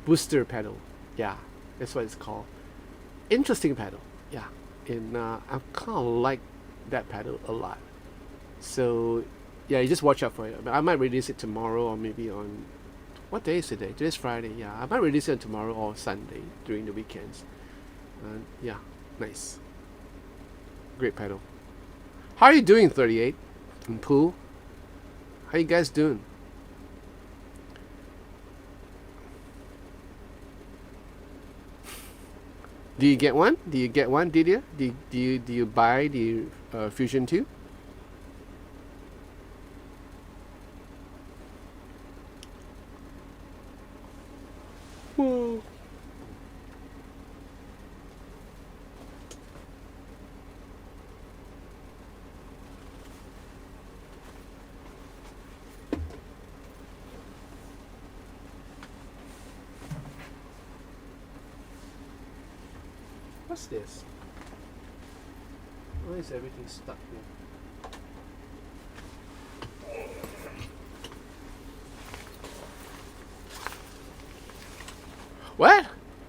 Booster pedal. Yeah, that's what it's called. Interesting pedal. Yeah, and I kind of like that pedal a lot. So yeah, you just watch out for it. I might release it tomorrow, or maybe on, what day is today? Today's Friday. Yeah, I might release it tomorrow or Sunday during the weekends. Yeah, nice. Great pedal. How are you doing, 38? And Pooh? How you guys doing? Do you get one? Did you? Do you buy the Fusion 2? Whoa. What's this? Why is everything stuck here? What?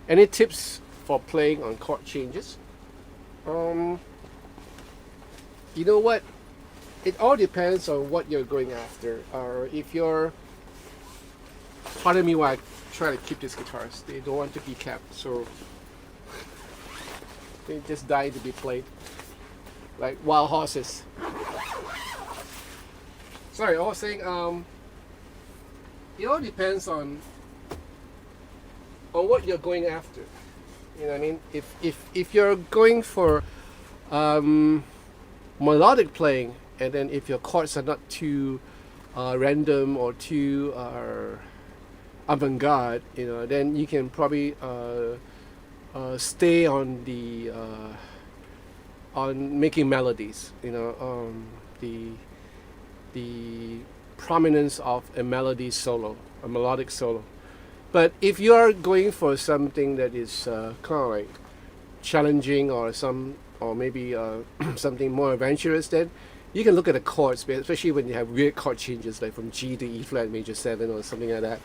Any tips for playing on chord changes? You know what? It all depends on what you're going after. If you're, pardon me while I try to keep these guitars. They don't want to be kept, so they just die to be played, like wild horses. Sorry, I was saying, it all depends on what you're going after. You know what I mean? If you're going for melodic playing, and then if your chords are not too random or too avant-garde, you know, then you can probably stay on the on making melodies. You know, the prominence of a melody solo, a melodic solo. But if you are going for something that is kind of like challenging or maybe something more adventurous, then you can look at the chords, especially when you have weird chord changes like from G to E flat major 7 or something like that.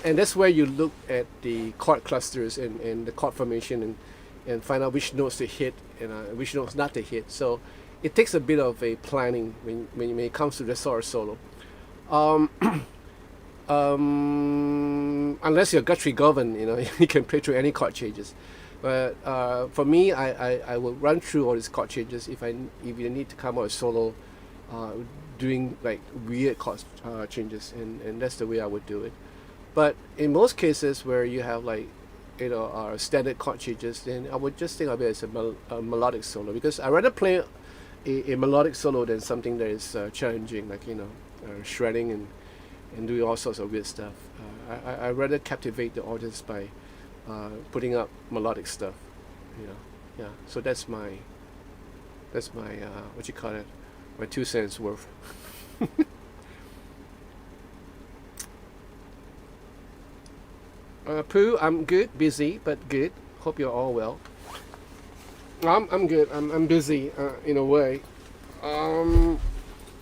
And that's where you look at the chord clusters and the chord formation and find out which notes to hit and which notes not to hit. So it takes a bit of a planning when it comes to this sort of solo. Unless you're Guthrie Govan, you know, you can play through any chord changes. But for me, I will run through all these chord changes if you need to come out a solo, doing like weird chord changes, and that's the way I would do it. But in most cases where you have like, you know, standard chord changes, then I would just think of it as a melodic solo, because I'd rather play a melodic solo than something that is challenging, like, you know, shredding and doing all sorts of weird stuff. I'd rather captivate the audience by putting up melodic stuff, you know. Yeah, so that's my what you call it, my 2 cents worth. Pooh, I'm good, busy but good. Hope you're all well. I'm good. I'm busy in a way.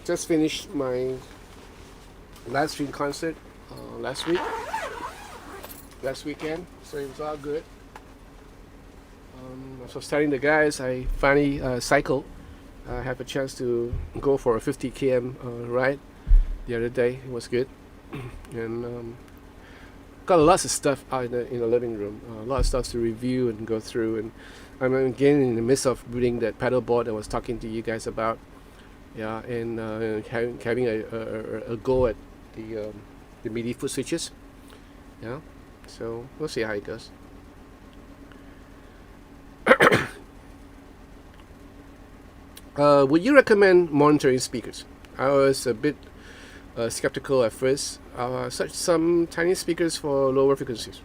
Just finished my live stream concert last weekend, so it was all good. I was telling the guys I finally cycled. I had a chance to go for a 50 km ride the other day. It was good, and got lots of stuff out in the living room. A lot of stuff to review and go through, and I'm again in the midst of building that pedal board I was talking to you guys about. Yeah, and having a go at the MIDI foot switches. Yeah, so we'll see how it goes. Would you recommend monitoring speakers? I was a bit skeptical at first. Such some tiny speakers for lower frequencies,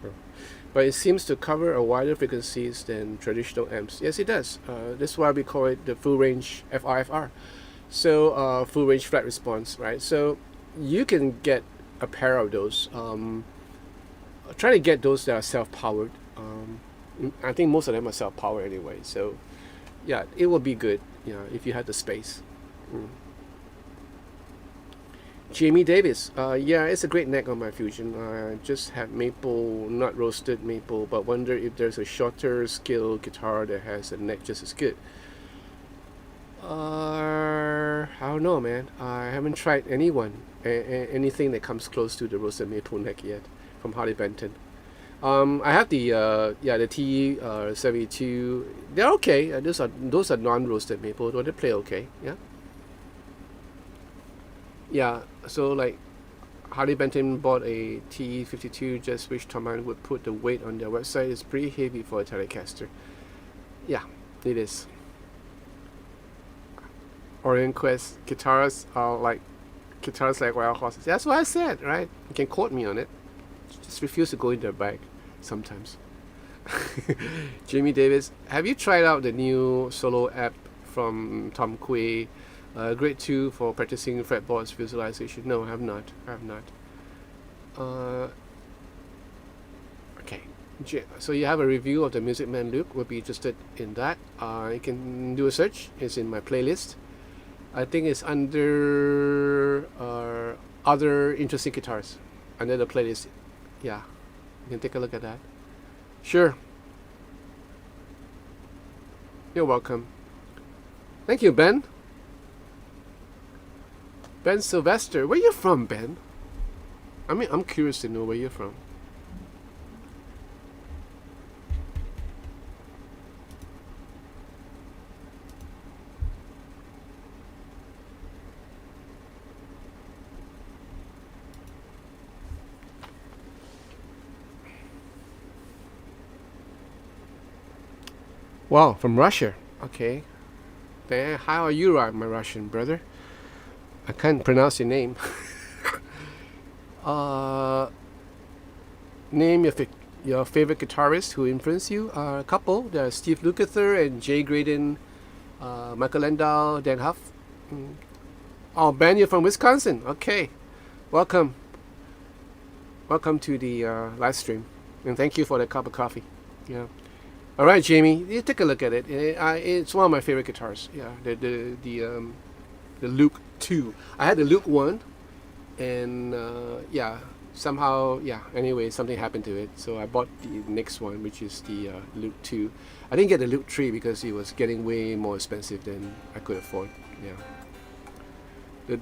but it seems to cover a wider frequencies than traditional amps. Yes, it does. That's why we call it the full range FRFR. So full range flat response, right? So you can get a pair of those. Try to get those that are self-powered. I think most of them are self-powered anyway. So yeah, it will be good, you know, if you have the space. Jamie Davis, yeah, it's a great neck on my Fusion. I just had maple, not roasted maple, but wonder if there's a shorter scale guitar that has a neck just as good. I don't know, man. I haven't tried anything that comes close to the roasted maple neck yet from Harley Benton. I have the TE 72. They're okay. Those are non-roasted maple. They play okay. Yeah. Yeah. So like Harley Benton bought a TE 52, just which Nomad would put the weight on their website. It's pretty heavy for a Telecaster. Yeah, it is. Orient Quest guitars are like wild horses. That's what I said, right? You can quote me on it. Just refuse to go in their bag sometimes. Jamie Davis, have you tried out the new solo app from Tom Quay? Great tool for practicing fretboards visualization. No, I have not. Okay. So you have a review of the Music Man Luke. Would be interested in that. You can do a search. It's in my playlist. I think it's under other interesting guitars under the playlist. Yeah, you can take a look at that. Sure. You're welcome. Thank you, Ben. Ben Sylvester. Where you from, Ben? I mean, I'm curious to know where you're from. Wow, from Russia. Okay. Then how are you, my Russian brother? I can't pronounce your name. Name your favorite guitarist who influenced you. A couple. There are Steve Lukather and Jay Graydon, Michael Landau, Dan Huff. Oh, Ben, you're from Wisconsin. Okay. Welcome. Welcome to the live stream. And thank you for the cup of coffee. Yeah. All right, Jamie, you take a look at it. It's one of my favorite guitars. Yeah, the Luke 2. I had the Luke 1, and yeah, somehow, yeah. Anyway, something happened to it, so I bought the next one, which is the Luke 2. I didn't get the Luke 3 because it was getting way more expensive than I could afford. Yeah.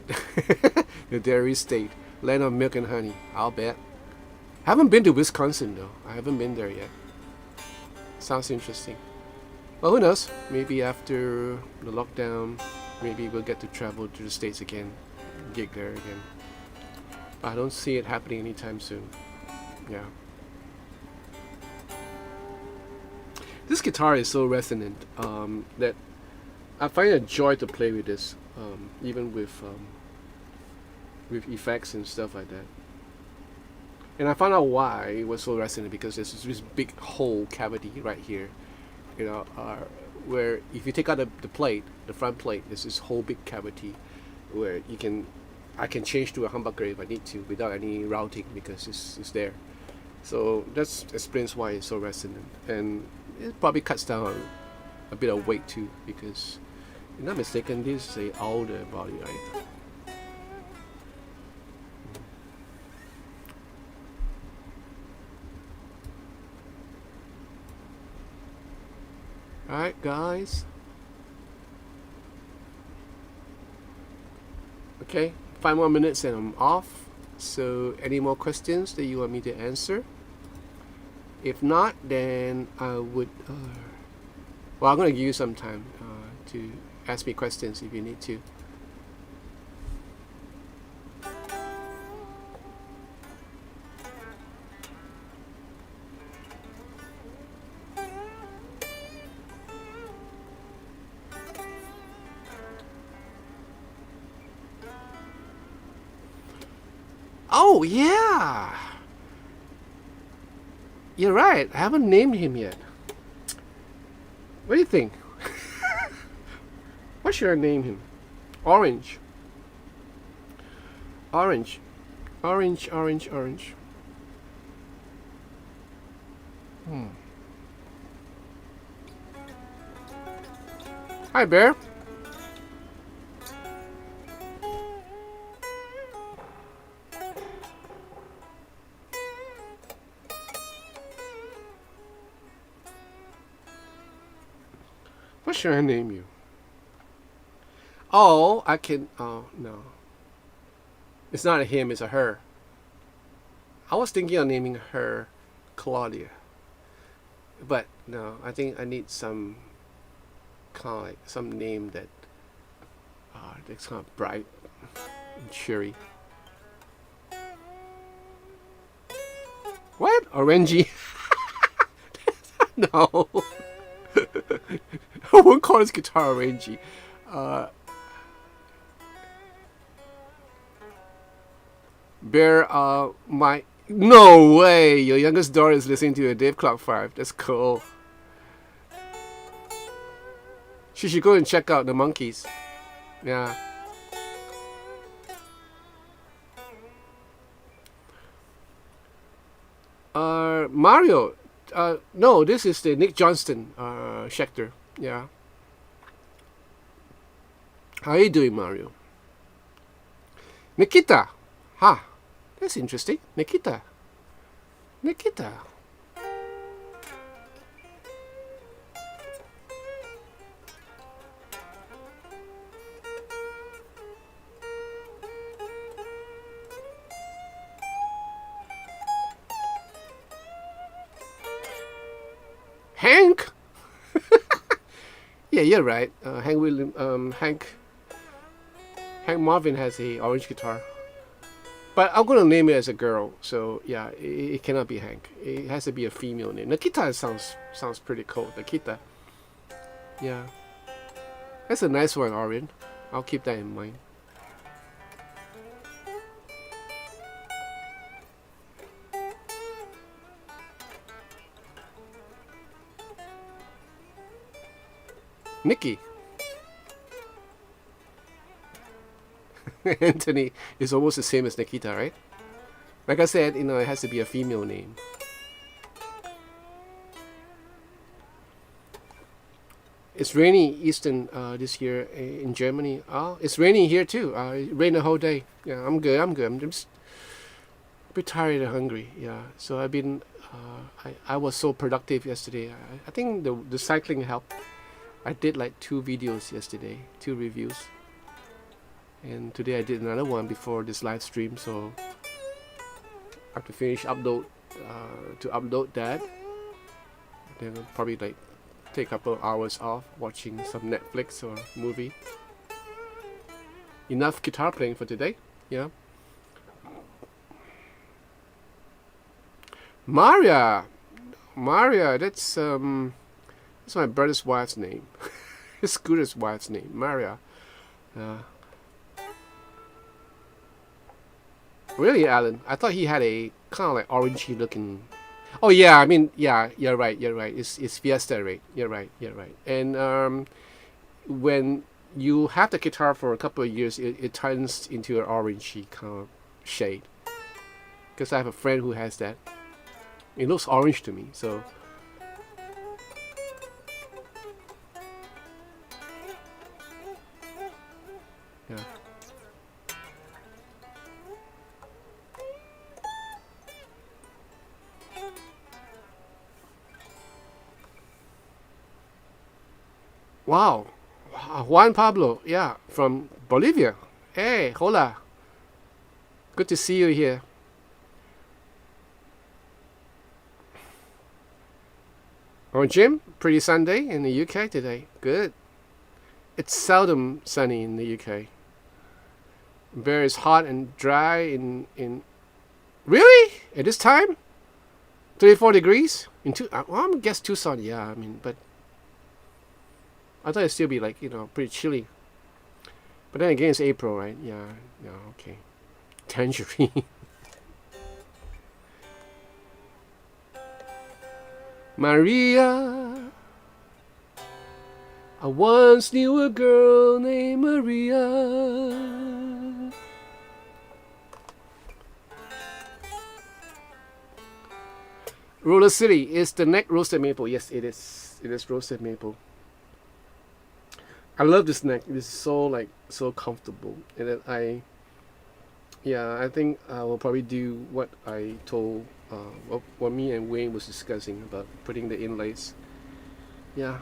The Dairy State, land of milk and honey. I'll bet. I haven't been to Wisconsin though. I haven't been there yet. Sounds interesting. Well, who knows? Maybe after the lockdown, maybe we'll get to travel to the States again, gig there again. I don't see it happening anytime soon. Yeah. This guitar is so resonant that I find a joy to play with this, even with effects and stuff like that. And I found out why it was so resonant, because there's this big hole cavity right here, you know, where if you take out the plate, the front plate, there's this whole big cavity where I can change to a humbucker if I need to without any routing, because it's there. So that explains why it's so resonant, and it probably cuts down a bit of weight too, because if I'm not mistaken, this is a older body, right? Alright, guys. Okay, 5 more minutes and I'm off. So, any more questions that you want me to answer? If not, then I would. Well, I'm going to give you some time to ask me questions if you need to. Oh, yeah! You're right, I haven't named him yet. What do you think? What should I name him? Orange. Orange. Orange, orange, orange. Hi, Bear. What should I name you? Oh, I can. Oh, no. It's not a him, it's a her. I was thinking of naming her Claudia. But no, I think I need some kind of like some name that that's kind of bright and cheery. What? Orangey? No. I won't call this guitar orangey. Bear, no way! Your youngest daughter is listening to a Dave Clark 5. That's cool. She should go and check out the Monkeys. Yeah. Mario, No, this is the Nick Johnston Schecter. Yeah. How are you doing, Mario? Nikita. Ha. That's interesting. Nikita. Nikita. Hank. Yeah, you're right. Hank Marvin has a orange guitar, but I'm gonna name it as a girl. So yeah, it cannot be Hank. It has to be a female name. Nikita sounds pretty cool. Nikita. Yeah, that's a nice one, Orion. I'll keep that in mind. Nikki. Anthony is almost the same as Nikita, right? Like I said, it has to be a female name. It's rainy Eastern this year in Germany. Oh, it's raining here too. It rained the whole day. Yeah, I'm good. I'm just a bit tired and hungry. Yeah, so I've been. I was so productive yesterday. I think the cycling helped. I did like 2 videos yesterday, 2 reviews. And today I did another one before this live stream, so I have to finish upload to upload that. Then I'll probably like take a couple of hours off watching some Netflix or movie. Enough guitar playing for today, yeah. Maria, that's my brother's wife's name. Scooter's wife's name, Maria. Really, Alan? I thought he had a kind of like orangey looking. Oh yeah, I mean, yeah, you're right. It's Fiesta, right? You're right. And when you have the guitar for a couple of years, it turns into an orangey kind of shade. Because I have a friend who has that. It looks orange to me, so. Yeah. Wow. Juan Pablo, yeah, from Bolivia. Hey, hola. Good to see you here. Oh, Jim, pretty Sunday in the UK today. Good. It's seldom sunny in the UK. Very hot and dry in really at this time. 34 degrees in well, I guess Tucson. Yeah, I mean, but I thought it'd still be like pretty chilly. But then again, it's April, right? Yeah. Okay. Tangerine. Maria. I once knew a girl named Maria. Roller City is the neck roasted maple. Yes, it is. It is roasted maple. I love this neck. It is so comfortable, and then I think I will probably do what I told what me and Wayne was discussing about putting the inlays. Yeah.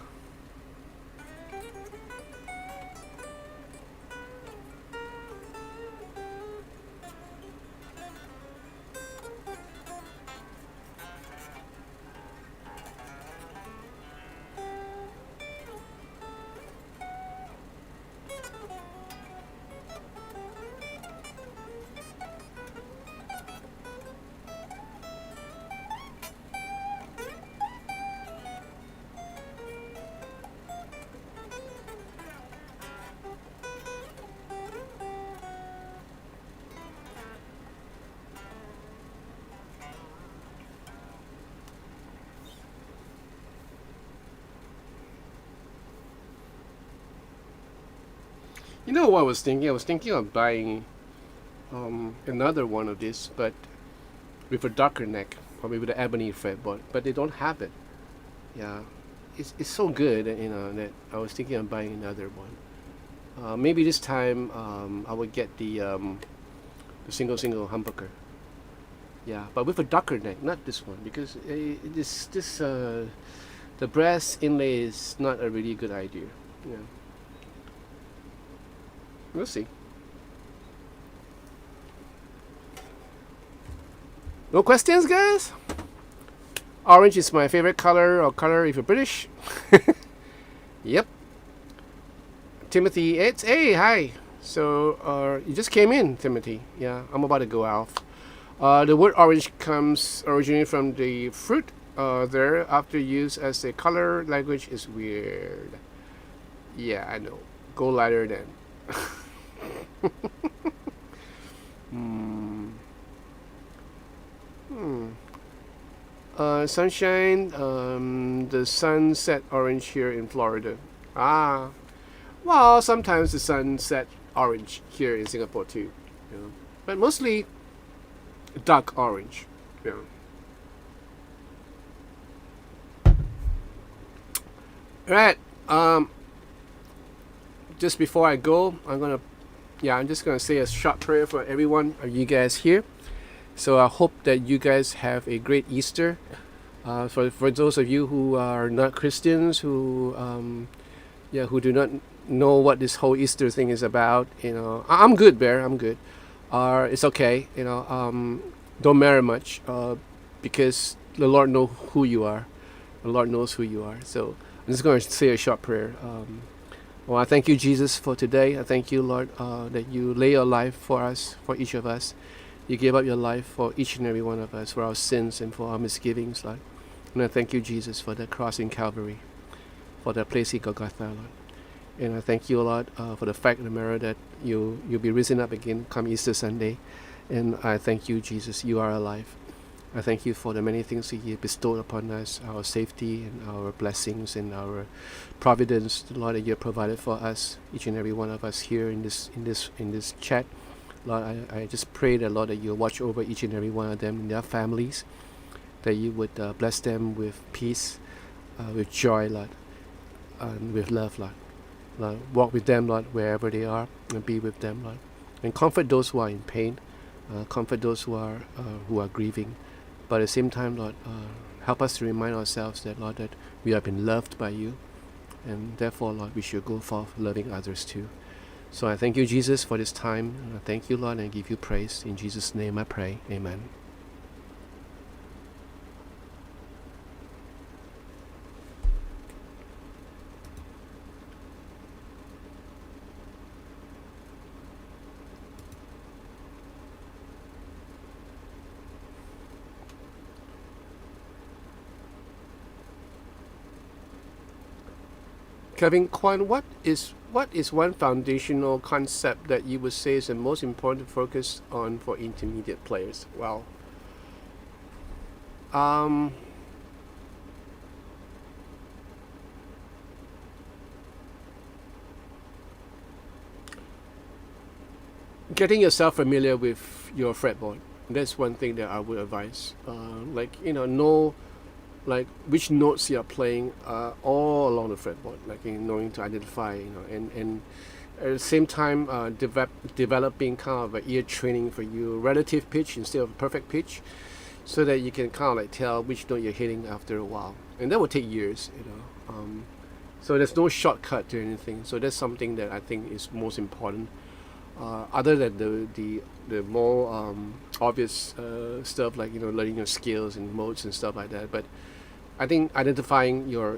You know what I was thinking? I was thinking of buying another one of this, but with a darker neck. or maybe the ebony fretboard, but they don't have it. Yeah, it's so good, that I was thinking of buying another one. Maybe this time I would get the single humbucker. Yeah, but with a darker neck, not this one, because the brass inlay is not a really good idea. Yeah, we'll see. No questions, guys? Orange is my favorite color, or color if you're British. Yep. Timothy, hey, hi. So, you just came in, Timothy. Yeah, I'm about to go out. The word orange comes originally from the fruit. There, after use as a color language is weird. Yeah, I know. Go lighter then. Sunshine, the sunset orange here in Florida. Ah, well, sometimes the sunset orange here in Singapore too. But mostly dark orange. Yeah. Alright, just before I go, I'm just gonna say a short prayer for everyone of you guys here. So I hope that you guys have a great Easter. For those of you who are not Christians, who do not know what this whole Easter thing is about, I'm good, Bear. I'm good. It's okay. Don't matter much, because the Lord knows who you are. The Lord knows who you are. So I'm just going to say a short prayer. I thank you, Jesus, for today. I thank you, Lord, that you lay your life for us, for each of us. You gave up your life for each and every one of us, for our sins and for our misgivings, Lord. And I thank you, Jesus, for the cross in Calvary, for the place in Golgotha, Lord. And I thank you, Lord, for the fact of the matter that you'll be risen up again come Easter Sunday. And I thank you, Jesus, you are alive. I thank you for the many things that you bestowed upon us, our safety and our blessings and our providence, Lord, that you have provided for us, each and every one of us here in this chat. Lord, I just pray that, Lord, that you watch over each and every one of them and their families, that you would bless them with peace, with joy, Lord, and with love, Lord. Lord, walk with them, Lord, wherever they are, and be with them, Lord. And comfort those who are in pain, comfort those who are grieving. But at the same time, Lord, help us to remind ourselves that, Lord, that we have been loved by you, and therefore, Lord, we should go forth loving others too. So I thank you, Jesus, for this time. And I thank you, Lord, and I give you praise. In Jesus' name I pray. Amen. Kevin Kwan, what is one foundational concept that you would say is the most important to focus on for intermediate players? Well, getting yourself familiar with your fretboard. That's one thing that I would advise. Know which notes you are playing all along the fretboard, knowing to identify, and at the same time developing kind of an ear training for you, relative pitch instead of perfect pitch, so that you can kind of tell which note you're hitting after a while, and that will take years, so there's no shortcut to anything. So that's something that I think is most important, other than the more obvious stuff learning your skills and modes and stuff like that. But I think identifying your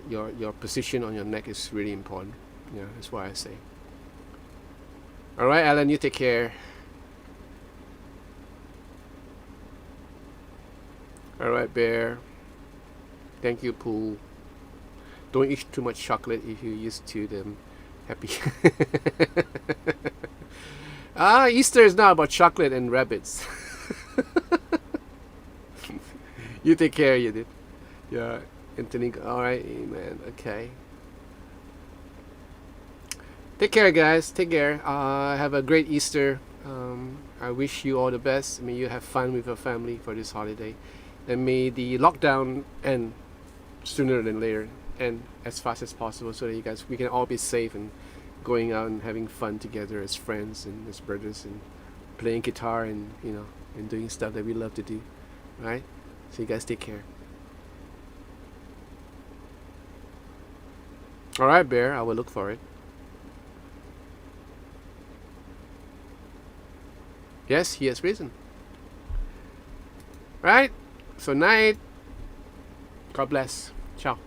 position on your neck is really important. Yeah, that's why I say. All right, Alan, you take care. All right, Bear. Thank you, Pooh. Don't eat too much chocolate if you're used to them. Happy. Easter is not about chocolate and rabbits. You take care, you did. Yeah, Anthony. All right, man. Okay. Take care, guys. Take care. Have a great Easter. I wish you all the best. May you have fun with your family for this holiday. and may the lockdown end sooner than later, and as fast as possible, so that we can all be safe and going out and having fun together as friends and as brothers, and playing guitar, and and doing stuff that we love to do. All right, so you guys take care. All right, Bear, I will look for it. Yes, he has risen. Right? So night. God bless. Ciao.